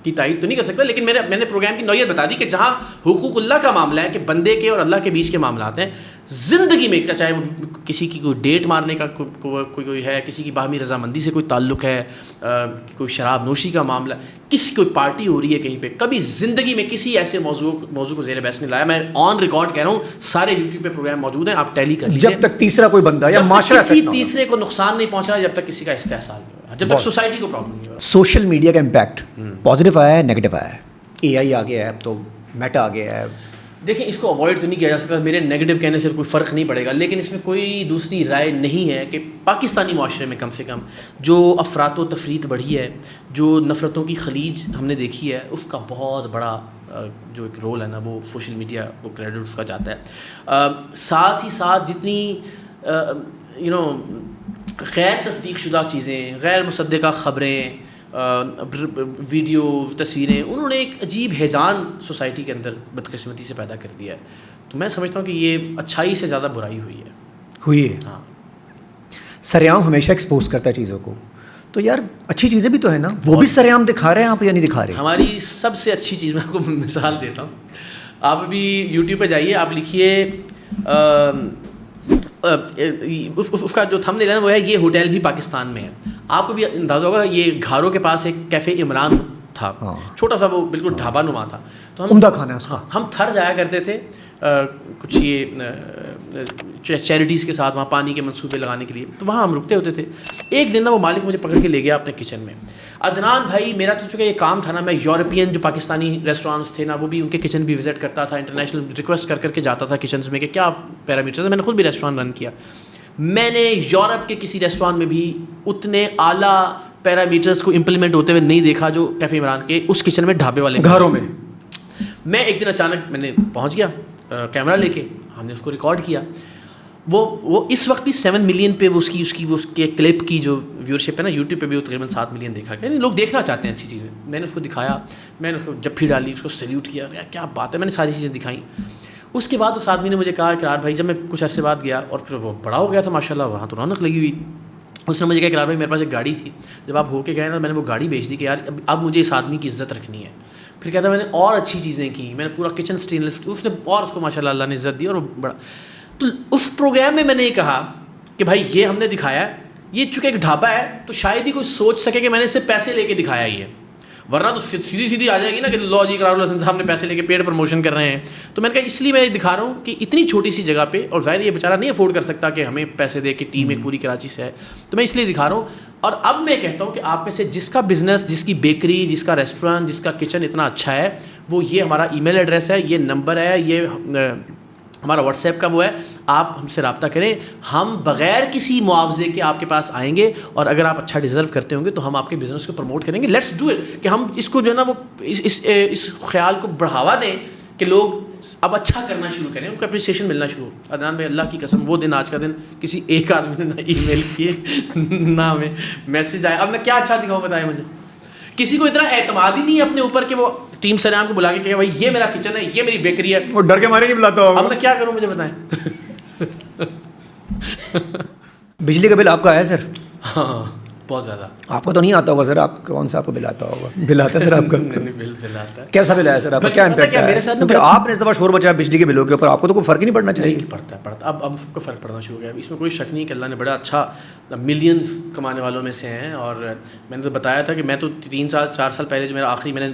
کی تائید تو نہیں کر سکتا, لیکن میں نے پروگرام کی نوعیت بتا دی کہ جہاں حقوق اللہ کا معاملہ ہے, کہ بندے کے اور اللہ کے بیچ کے معاملات ہیں زندگی میں, چاہے وہ کسی کی کوئی ڈیٹ مارنے کا کوئی ہے, کسی کی باہمی رضامندی سے کوئی تعلق ہے, کوئی شراب نوشی کا معاملہ, کسی کوئی پارٹی ہو رہی ہے کہیں پہ, کبھی زندگی میں کسی ایسے موضوع کو زیر بحث نہیں لایا. میں آن ریکارڈ کہہ رہا ہوں, سارے یوٹیوب پہ پروگرام موجود ہیں, آپ ٹیلی کر لیجیے. جب تک تیسرا کوئی بندہ یا معاشرہ کسی تیسرے کو نقصان نہیں پہنچا, جب تک کسی کا استحصال نہیں ہو رہا, جب تک سوسائٹی کو پرابلم نہیں ہو رہا. سوشل میڈیا کا امپیکٹ پازیٹیو آیا ہے, نیگیٹو آیا ہے, اے آئی آ گیا ہے, اب تو میٹا آ گیا ہے. دیکھیں, اس کو اوائڈ تو نہیں کیا جا سکتا, میرے نیگیٹو کہنے سے کوئی فرق نہیں پڑے گا, لیکن اس میں کوئی دوسری رائے نہیں ہے کہ پاکستانی معاشرے میں کم سے کم جو افراط و تفریط بڑھی ہے, جو نفرتوں کی خلیج ہم نے دیکھی ہے, اس کا بہت بڑا جو ایک رول ہے نا, وہ سوشل میڈیا کو کریڈٹ اس کا جاتا ہے. ساتھ ہی ساتھ جتنی غیر تصدیق شدہ چیزیں, غیر مصدقہ خبریں, ویڈیوز, تصویریں, انہوں نے ایک عجیب ہیجان سوسائٹی کے اندر بدقسمتی سے پیدا کر دیا ہے. تو میں سمجھتا ہوں کہ یہ اچھائی سے زیادہ برائی ہوئی ہے. ہاں, سریعام ہمیشہ ایکسپوز کرتا ہے چیزوں کو, تو یار اچھی چیزیں بھی تو ہے نا, وہ بھی سریعام دکھا رہے ہیں آپ یا نہیں دکھا رہے؟ ہماری سب سے اچھی چیز, میں آپ کو مثال دیتا ہوں, آپ ابھی یوٹیوب پہ جائیے, آپ لکھیے اس کا جو تھمبنیل ہے وہ ہے یہ ہوٹل بھی پاکستان میں ہے. آپ کو بھی اندازہ ہوگا, یہ گھاروں کے پاس ایک کیفے عمران تھا, چھوٹا سا, وہ بالکل ڈھابا نما تھا. تو ہم عمدہ کھانا ہے اس کا. ہم تھر جایا کرتے تھے کچھ یہ چیریٹیز کے ساتھ وہاں پانی کے منصوبے لگانے کے لیے, تو وہاں ہم رکتے ہوتے تھے. ایک دن نا وہ مالک مجھے پکڑ کے لے گیا اپنے کچن میں. عدنان بھائی میرا تو چونکہ یہ کام تھا نا, میں یورپین جو پاکستانی ریسٹورانٹس تھے نا وہ بھی ان کے کچن بھی وزٹ کرتا تھا, انٹرنیشنل ریکویسٹ کر کے جاتا تھا کچنز میں کہ کیا پیرامیٹرز. میں نے خود بھی ریسٹورانٹ رن کیا. میں نے یورپ کے کسی ریسٹورانٹ میں بھی اتنے اعلیٰ پیرامیٹرز کو امپلیمنٹ ہوتے ہوئے نہیں دیکھا جو کیفے عمران کے اس کچن میں ڈھابے والے گھروں میں. میں ایک دن اچانک میں نے پہنچ گیا کیمرہ لے کے, ہم نے اس کو ریکارڈ کیا. وہ اس وقت بھی 7 ملین پہ اس کے کلپ کی جو ویورشپ ہے نا یوٹیوب پہ بھی وہ تقریباً 7 ملین دیکھا گیا. یعنی لوگ دیکھنا چاہتے ہیں اچھی چیزیں. میں نے اس کو دکھایا, میں نے اس کو جپھی ڈالی, اس کو سیلیوٹ کیا, کیا بات ہے, میں نے ساری چیزیں دکھائیں. اس کے بعد اس آدمی نے مجھے کہا اقرار بھائی, جب میں کچھ عرصے بعد گیا اور پھر وہ بڑا ہو گیا تھا ماشاء اللہ, وہاں تو رونق لگی ہوئی. اس نے مجھے کہا اقرار بھائی میرے پاس ایک گاڑی تھی, جب آپ ہو کے گئے نا میں نے وہ گاڑی بیچ دی کہ یار اب مجھے اس آدمی کی عزت رکھنی ہے. پھر کہتا میں نے اور اچھی چیزیں کی, میں نے پورا کچن اسٹینلیس, اس نے اور اس کو ماشاء اللہ اللہ نے عزت دی اور وہ بڑا. تو اس پروگرام میں میں نے یہ کہا کہ بھائی یہ ہم نے دکھایا ہے, یہ چونکہ ایک ڈھابا ہے تو شاید ہی کوئی سوچ سکے کہ میں نے اس سے پیسے لے کے دکھایا ہی ہے, ورنہ تو سیدھی آ جائے گی نا کہ لو جی اقرار الحسن صاحب نے پیسے لے کے پیڈ پروموشن کر رہے ہیں. تو میں نے کہا اس لیے میں یہ دکھا رہا ہوں کہ اتنی چھوٹی سی جگہ پہ, اور ظاہر یہ بیچارہ نہیں افورڈ کر سکتا کہ ہمیں پیسے دے کے ٹیم ایک پوری کراچی سے ہے, تو میں اس لیے دکھا رہا ہوں. اور اب میں کہتا ہوں کہ آپ میں سے جس کا بزنس, جس کی بیکری, جس کا ریسٹورینٹ, جس کا کچن اتنا اچھا ہے, وہ یہ ہمارا ای میل ایڈریس ہے, یہ نمبر ہے, یہ ہمارا واٹس ایپ کا وہ ہے, آپ ہم سے رابطہ کریں. ہم بغیر کسی معاوضے کے آپ کے پاس آئیں گے, اور اگر آپ اچھا ڈیزرو کرتے ہوں گے تو ہم آپ کے بزنس کو پروموٹ کریں گے. لیٹس ڈو اٹ, کہ ہم اس کو جو ہے نا وہ اس خیال کو بڑھاوا دیں کہ لوگ اب اچھا کرنا شروع کریں, ان کو اپریسیشن ملنا شروع ہو. عدنان بھائی اللہ کی قسم وہ دن آج کا دن کسی ایک آدمی نے نہ ای میل کیے نہ ہمیں میسج آیا. اب میں کیا اچھا دکھاؤں بتائیں مجھے, کسی کو اتنا اعتماد ہی نہیں ہے اپنے اوپر کہ وہ ٹیم سریام کو بلا کے کہ بھائی یہ میرا کچن ہے, یہ میری بیکری ہے. وہ ڈر کے مارے نہیں بلاتا ہوگا. اب میں کیا کروں مجھے بتائیں. بجلی کا بل آپ کا آیا سر؟ ہاں بہت زیادہ. آپ کو تو نہیں آتا ہوگا سر, آپ کون سا آپ کو بل آتا ہوگا؟ بل آتا ہے سر آپ کا؟ بل آتا ہے. کیسا بل آیا سر آپ کا, کیا امپیکٹ ہے؟ کیونکہ آپ نے اس دفعہ شور بچایا بجلی کے بلوں کے اوپر, آپ کو تو کوئی فرق ہی نہیں پڑنا چاہیے. پڑتا ہے. اب ہم سب کو فرق پڑنا شروع ہو گیا. اس میں کوئی شک نہیں کہ اللہ نے بڑا اچھا ملینز کمانے والوں میں سے ہیں. اور میں نے تو بتایا تھا کہ میں تو 3-4 سال پہلے جو میرا آخری میں نے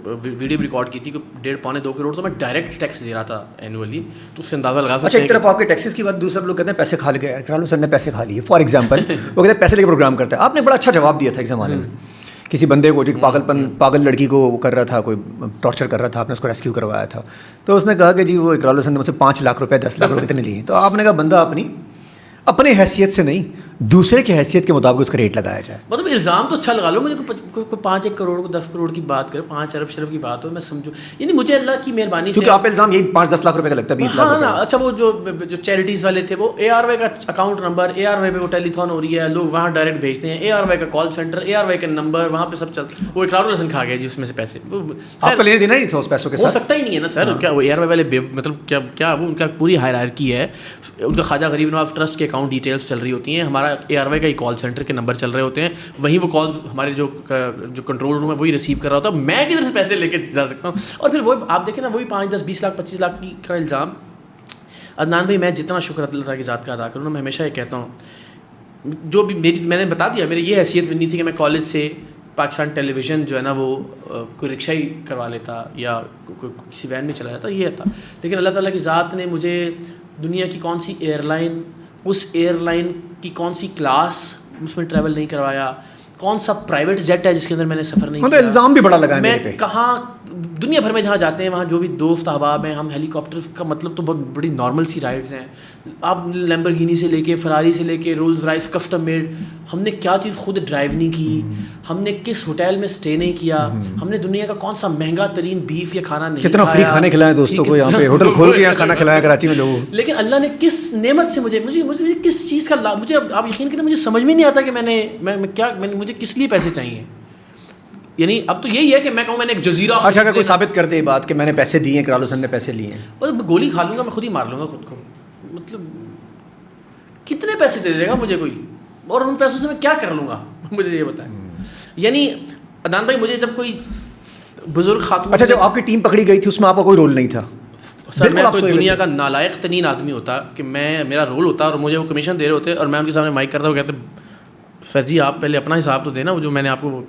ویڈیو بھی ریکارڈ کی تھی کہ 1.5-2 کروڑ تو میں ڈائریکٹ ٹیکس دے رہا تھا اینولی. تو اس سے اندازہ لگا سکتے ہیں. اچھا, ایک طرف آپ کے ٹیکسز کی بات, دوسرے لوگ کہتے ہیں پیسے کھا لے گئے, اقرار حسن نے پیسے کھا لیے فار ایگزامپل. وہ کہتے ہیں پیسے لے کے پروگرام کرتا ہے. آپ نے بڑا اچھا جواب دیا تھا ایک زمانے میں کسی بندے کو جو پاگل لڑکی کو وہ کر رہا تھا, کوئی ٹارچر کر رہا تھا, آپ نے اس کو ریسکیو کروایا تھا. تو اس نے کہا کہ جی وہ اقرار حسن نے مجھ سے 5 لاکھ روپے 10 لاکھ روپے کتنے لیے. تو آپ نے کہا بندہ اپنی حیثیت سے نہیں, دوسرے کی حیثیت کے مطابق اس کا ریٹ لگایا جائے. مطلب الزام تو اچھا لگا لو, مجھے 5 کروڑ کو 10 کروڑ کی بات کرے, 5 ارب شرب کی بات ہو, میں سمجھوں. یعنی مجھے اللہ کی مہربانی سے, کیونکہ آپ الزام یہی 5-10 لاکھ روپے کا لگتا ہے, 20 لاکھ. ہاں نا. اچھا وہ جو چیریٹیز والے تھے, وہ ARY کا اکاؤنٹ نمبر, ARY پہ وہ ٹیلی تھون ہو رہی ہے, لوگ وہاں ڈائریکٹ بھیجتے ہیں, ARY کا کال سینٹر, ARY کا نمبر, وہاں پہ سب چلتا. وہ اقرار الحسن کھا گیا جی اس میں سے پیسے. آپ کو لینے دینا نہیں تھا اس پیسوں کے ساتھ, ہو سکتا ہی نہیں ہے نا سر. کیا وہ ARY والے مطلب کیا وہ ان کا پوری ہائرارکی ہے, ان کا خواجہ غریب نواز ٹرسٹ کے اکاؤنٹ ڈیٹیلس چل رہی ہوتی ہیں, ہمارا ARY کا ہی کال سینٹر کے نمبر چل رہے ہوتے ہیں, وہیں وہ کالز ہمارے جو کنٹرول روم ہے وہی ریسیو کر رہا ہوتا ہے. میں کدھر سے پیسے لے کے جا سکتا ہوں؟ اور پھر وہ آپ دیکھیں نا, وہی 5-10-20 لاکھ 25 لاکھ کا الزام. عدنان بھائی میں جتنا شکر اللہ تعالیٰ کی ذات کا ادا کروں نا, میں ہمیشہ یہ کہتا ہوں, جو بھی میں نے بتا دیا میری یہ حیثیت بھی نہیں تھی کہ میں کالج سے پاکستان ٹیلی ویژن جو ہے نا وہ کوئی رکشہ ہی کروا لیتا یا کسی وین میں چلا جاتا, یہ تھا. لیکن اللہ تعالیٰ کی ذات نے مجھے دنیا کی کون سی ایئر لائن, اس ایئر لائن کی کون سی کلاس اس میں ٹریول نہیں کروایا, کون سا پرائیویٹ جیٹ ہے جس کے اندر میں نے سفر نہیں کیا. الزام بھی بڑا لگا ہے میرے پہ. میں کہاں دنیا بھر میں جہاں جاتے ہیں وہاں جو بھی دوست احباب ہیں, ہم ہیلی کاپٹرز کا مطلب تو بہت بڑی نارمل سی رائڈز ہیں. آپ لیمبرگینی سے لے کے فراری سے لے کے رولز رائس کسٹم میڈ, ہم نے کیا چیز خود ڈرائیو نہیں کی, ہم نے کس ہوٹل میں اسٹے نہیں کیا, ہم نے دنیا کا کون سا مہنگا ترین بیف یا کھانا نہیں کتنا فری کھانے کھلائے دوستوں کو, یہاں پہ ہوٹل کھول کے یہاں کھانا کھلایا کراچی میں لوگوں. لیکن اللہ نے کس نعمت سے مجھے کس چیز کا مجھے آپ یقین کریں مجھے سمجھ میں نہیں آتا کہ مجھے کس لیے پیسے چاہیے. یعنی اب تو یہی ہے کہ میں کہوں میں نے ایک جزیرہ. اچھا اگر کوئی ثابت کر دے یہ بات کہ میں نے پیسے دیے ہیں, اقرار حسن نے پیسے لیے ہیں, میں گولی کھا لوں گا, میں خود ہی مار لوں گا خود کو. مطلب کتنے پیسے دے دے گا مجھے کوئی, اور ان پیسوں سے میں کیا کر لوں گا, مجھے یہ بتائیں. یعنی عدنان بھائی مجھے جب کوئی بزرگ خاتون, اچھا جب آپ کی ٹیم پکڑی گئی تھی اس میں آپ کا کوئی رول نہیں تھا سر, میں کوئی دنیا کا نالائق ترین آدمی ہوتا کہ میرا رول ہوتا اور مجھے وہ کمیشن دے رہے ہوتے اور میں ان کے سامنے مائک کرتا ہوں, کہتے سر جی آپ پہلے اپنا حساب تو دینا, وہ جو میں نے آپ کو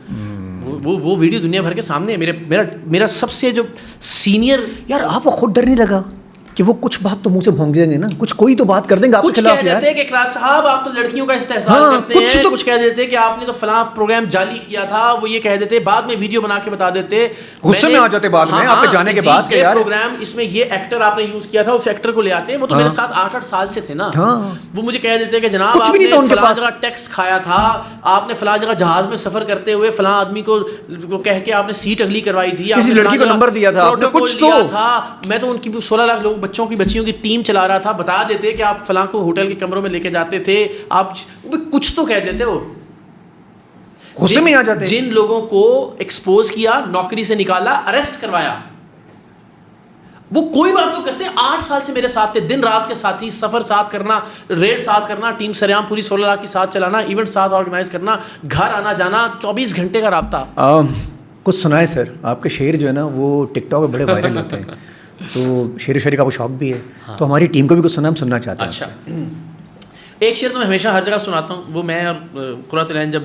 وہ ویڈیو دنیا بھر کے سامنے ہے. میرا سب سے جو سینئر, یار آپ کو خود ڈر نہیں لگا کہ وہ کچھ بات تو منہ سے بھونک دیں گے نا, کچھ کوئی تو بات کر دیں گے آپ کے کچھ خلاف کہہ یار. دیتے ہیں کہ کلاس صاحب آپ تو لڑکیوں کا استحصال کرتے ہیں, کچھ کہہ دیتے کہ آپ نے تو فلاں پروگرام جعلی کیا تھا, وہ یہ کہہ دیتے, بعد میں ویڈیو بنا کے بتا دیتے, غصے میں آ جاتے بعد میں آپ کے جانے کے بعد کہ یار پروگرام اس میں یہ ایکٹر آپ نے یوز کیا تھا, اس ایکٹر کو لے آتے ہیں, وہ تو میرے ساتھ 8 سال سے تھے نا, وہ مجھے کہہ دیتے کہ جناب آپ نے فلاں جگہ ٹیکس کھایا تھا, آپ نے فلاں جگہ جہاز میں سفر کرتے ہوئے فلاں آدمی کو کہہ کے آپ نے سیٹ اگلی کروائی تھی, کسی لڑکی کو نمبر دیا تھا, آپ نے کچھ تو تھا, میں تو ان کی 16 لاکھ لوگ بچیوں کی ٹیم چلا رہا تھا, بتا دیتے کہ آپ فلاں کو ہوٹل کے کمروں میں لے کے جاتے تھے, آپ کچھ تو کہہ دیتے. وہ غصے میں آ جاتے, جن لوگوں کو ایکسپوز کیا, نوکری سے نکالا, اریسٹ کروایا, وہ کوئی بات تو کرتے. 8 سال سے میرے ساتھ تھے, دن رات کے ساتھی, سفر ساتھ کرنا, ریڈ ساتھ کرنا, ٹیم سریام پوری 16 لاکھ کی ساتھ چلانا, ایونٹ ساتھ آرگنائز کرنا, گھر آنا جانا, 24 گھنٹے کا رابطہ. کچھ سنائے سر, آپ کے شعر جو ہے نا وہ ٹک ٹاک پہ بڑے وائرل ہوتے ہیں, تو شعر و شاعری کا وہ شوق بھی ہے, تو ہماری ٹیم کو بھی کچھ ہم سننا چاہتے ہیں. اچھا, ایک شعر تو میں ہمیشہ ہر جگہ سناتا ہوں, وہ میں اور قرۃ العین جب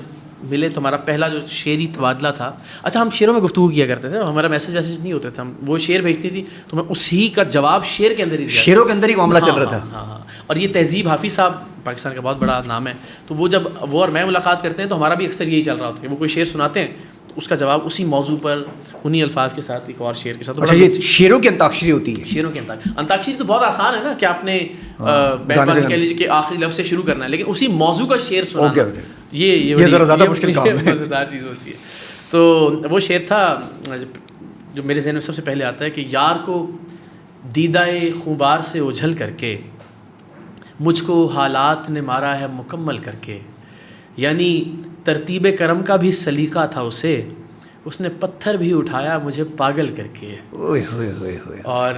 ملے تو ہمارا پہلا جو شعری تبادلہ تھا, اچھا ہم شعروں میں گفتگو کیا کرتے تھے, ہمارا میسج ویسج نہیں ہوتے تھے, ہم وہ شعر بھیجتی تھی تو میں اسی کا جواب شعر کے اندر ہی دیا, شعروں کے اندر ہی معاملہ چل رہا تھا. ہاں, اور یہ تہذیب حافظ صاحب پاکستان کا بہت بڑا نام ہے, تو وہ جب وہ اور میں ملاقات کرتے ہیں تو ہمارا بھی اکثر یہی چل رہا ہوتا ہے کہ وہ کوئی شعر سناتے ہیں تو اس کا جواب اسی موضوع پر انہی الفاظ کے ساتھ ایک اور شعر کے ساتھ. اچھا, یہ شعروں کی انتاکشری ہوتی ہے. شعروں کی انتاکشری تو بہت آسان ہے نا, کہ آپ نے بیت بازی کہہ لیجیے کہ آخری لفظ سے شروع کرنا ہے, لیکن اسی موضوع کا شعر سنانا یہ ذرا زیادہ مشکل کام ہے, مزیدار چیز ہوتی ہے. تو وہ شعر تھا جو میرے ذہن میں سب سے پہلے آتا ہے کہ یار کو دیدائے خوبار سے اجھل کر کے مجھ کو حالات نے مارا ہے مکمل کر کے, یعنی ترتیب کرم کا بھی سلیقہ تھا اسے, اس نے پتھر بھی اٹھایا مجھے پاگل کر کے. اور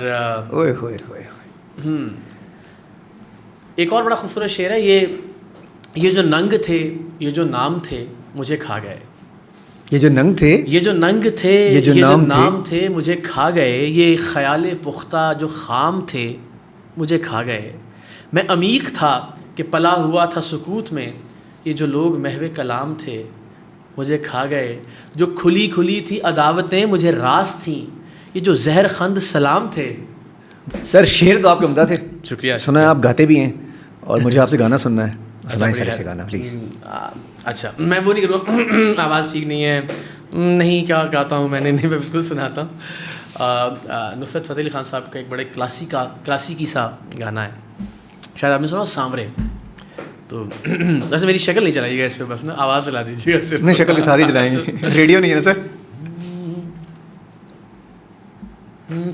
ایک اور بڑا خوبصورت شعر ہے, یہ جو ننگ تھے, یہ جو نام تھے, مجھے کھا گئے. یہ جو ننگ تھے, یہ جو ننگ تھے, یہ جو نام تھے, مجھے کھا گئے. یہ خیال پختہ جو خام تھے, مجھے کھا گئے. میں عمیق تھا کہ پلا ہوا تھا سکوت میں, یہ جو لوگ محو کلام تھے, مجھے کھا گئے. جو کھلی کھلی تھی عداوتیں مجھے راز تھیں, یہ جو زہر خند سلام تھے. سر شعر تو آپ کے عمدہ تھے, شکریہ. سنا ہے آپ گاتے بھی ہیں, اور مجھے آپ سے گانا سننا ہے, سنائیں سر سے گانا پلیز. اچھا, میں وہ نہیں کروں, آواز ٹھیک نہیں ہے, نہیں کیا گاتا ہوں میں نہیں, میں بالکل سناتا ہوں. نصرت فتح علی خان صاحب کا ایک بڑے کلاسیکی سا گانا ہے, شاید آپ نے سنا, سامرے. تو ویسے میری شکل نہیں چلائیے گا اس پہ, بس نا آواز چلا دیجیے گا صرف. نہیں, شکل کے ساتھ ہی چلائیں گے, ریڈیو نہیں ہے نا سر.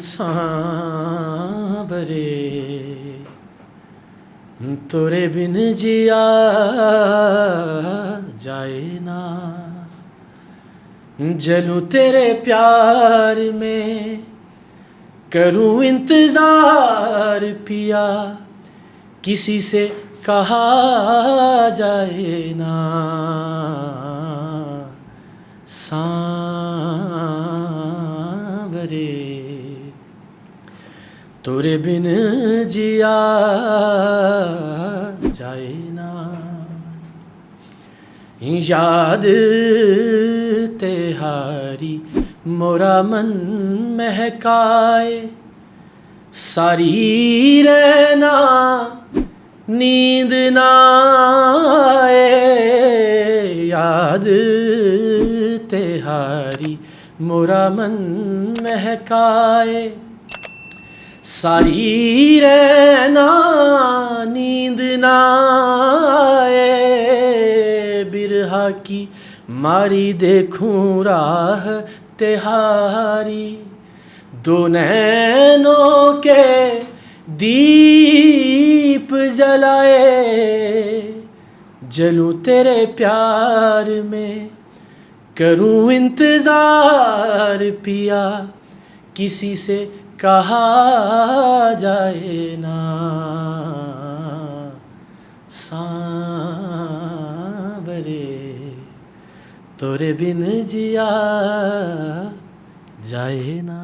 سامرے تورے بن جیا جائے نا, جلوں تیرے پیار میں کروں انتظار پیا, کسی سے کہا جائے نا. سانورے تورے بن جیا جائے نا, یاد تہاری مورا من مہکائے, ساری رہنا نیند نہ آئے. یاد تہاری مورا من مہکائے, ساری رہنا نیند نہ آئے. برہا کی ماری دیکھوں راہ تہاری, دو نینوں کے دیپ جلائے. جلوں تیرے پیار میں کروں انتظار پیا, کسی سے کہا جائے نا. سانورے تورے بن جیا جائے نا.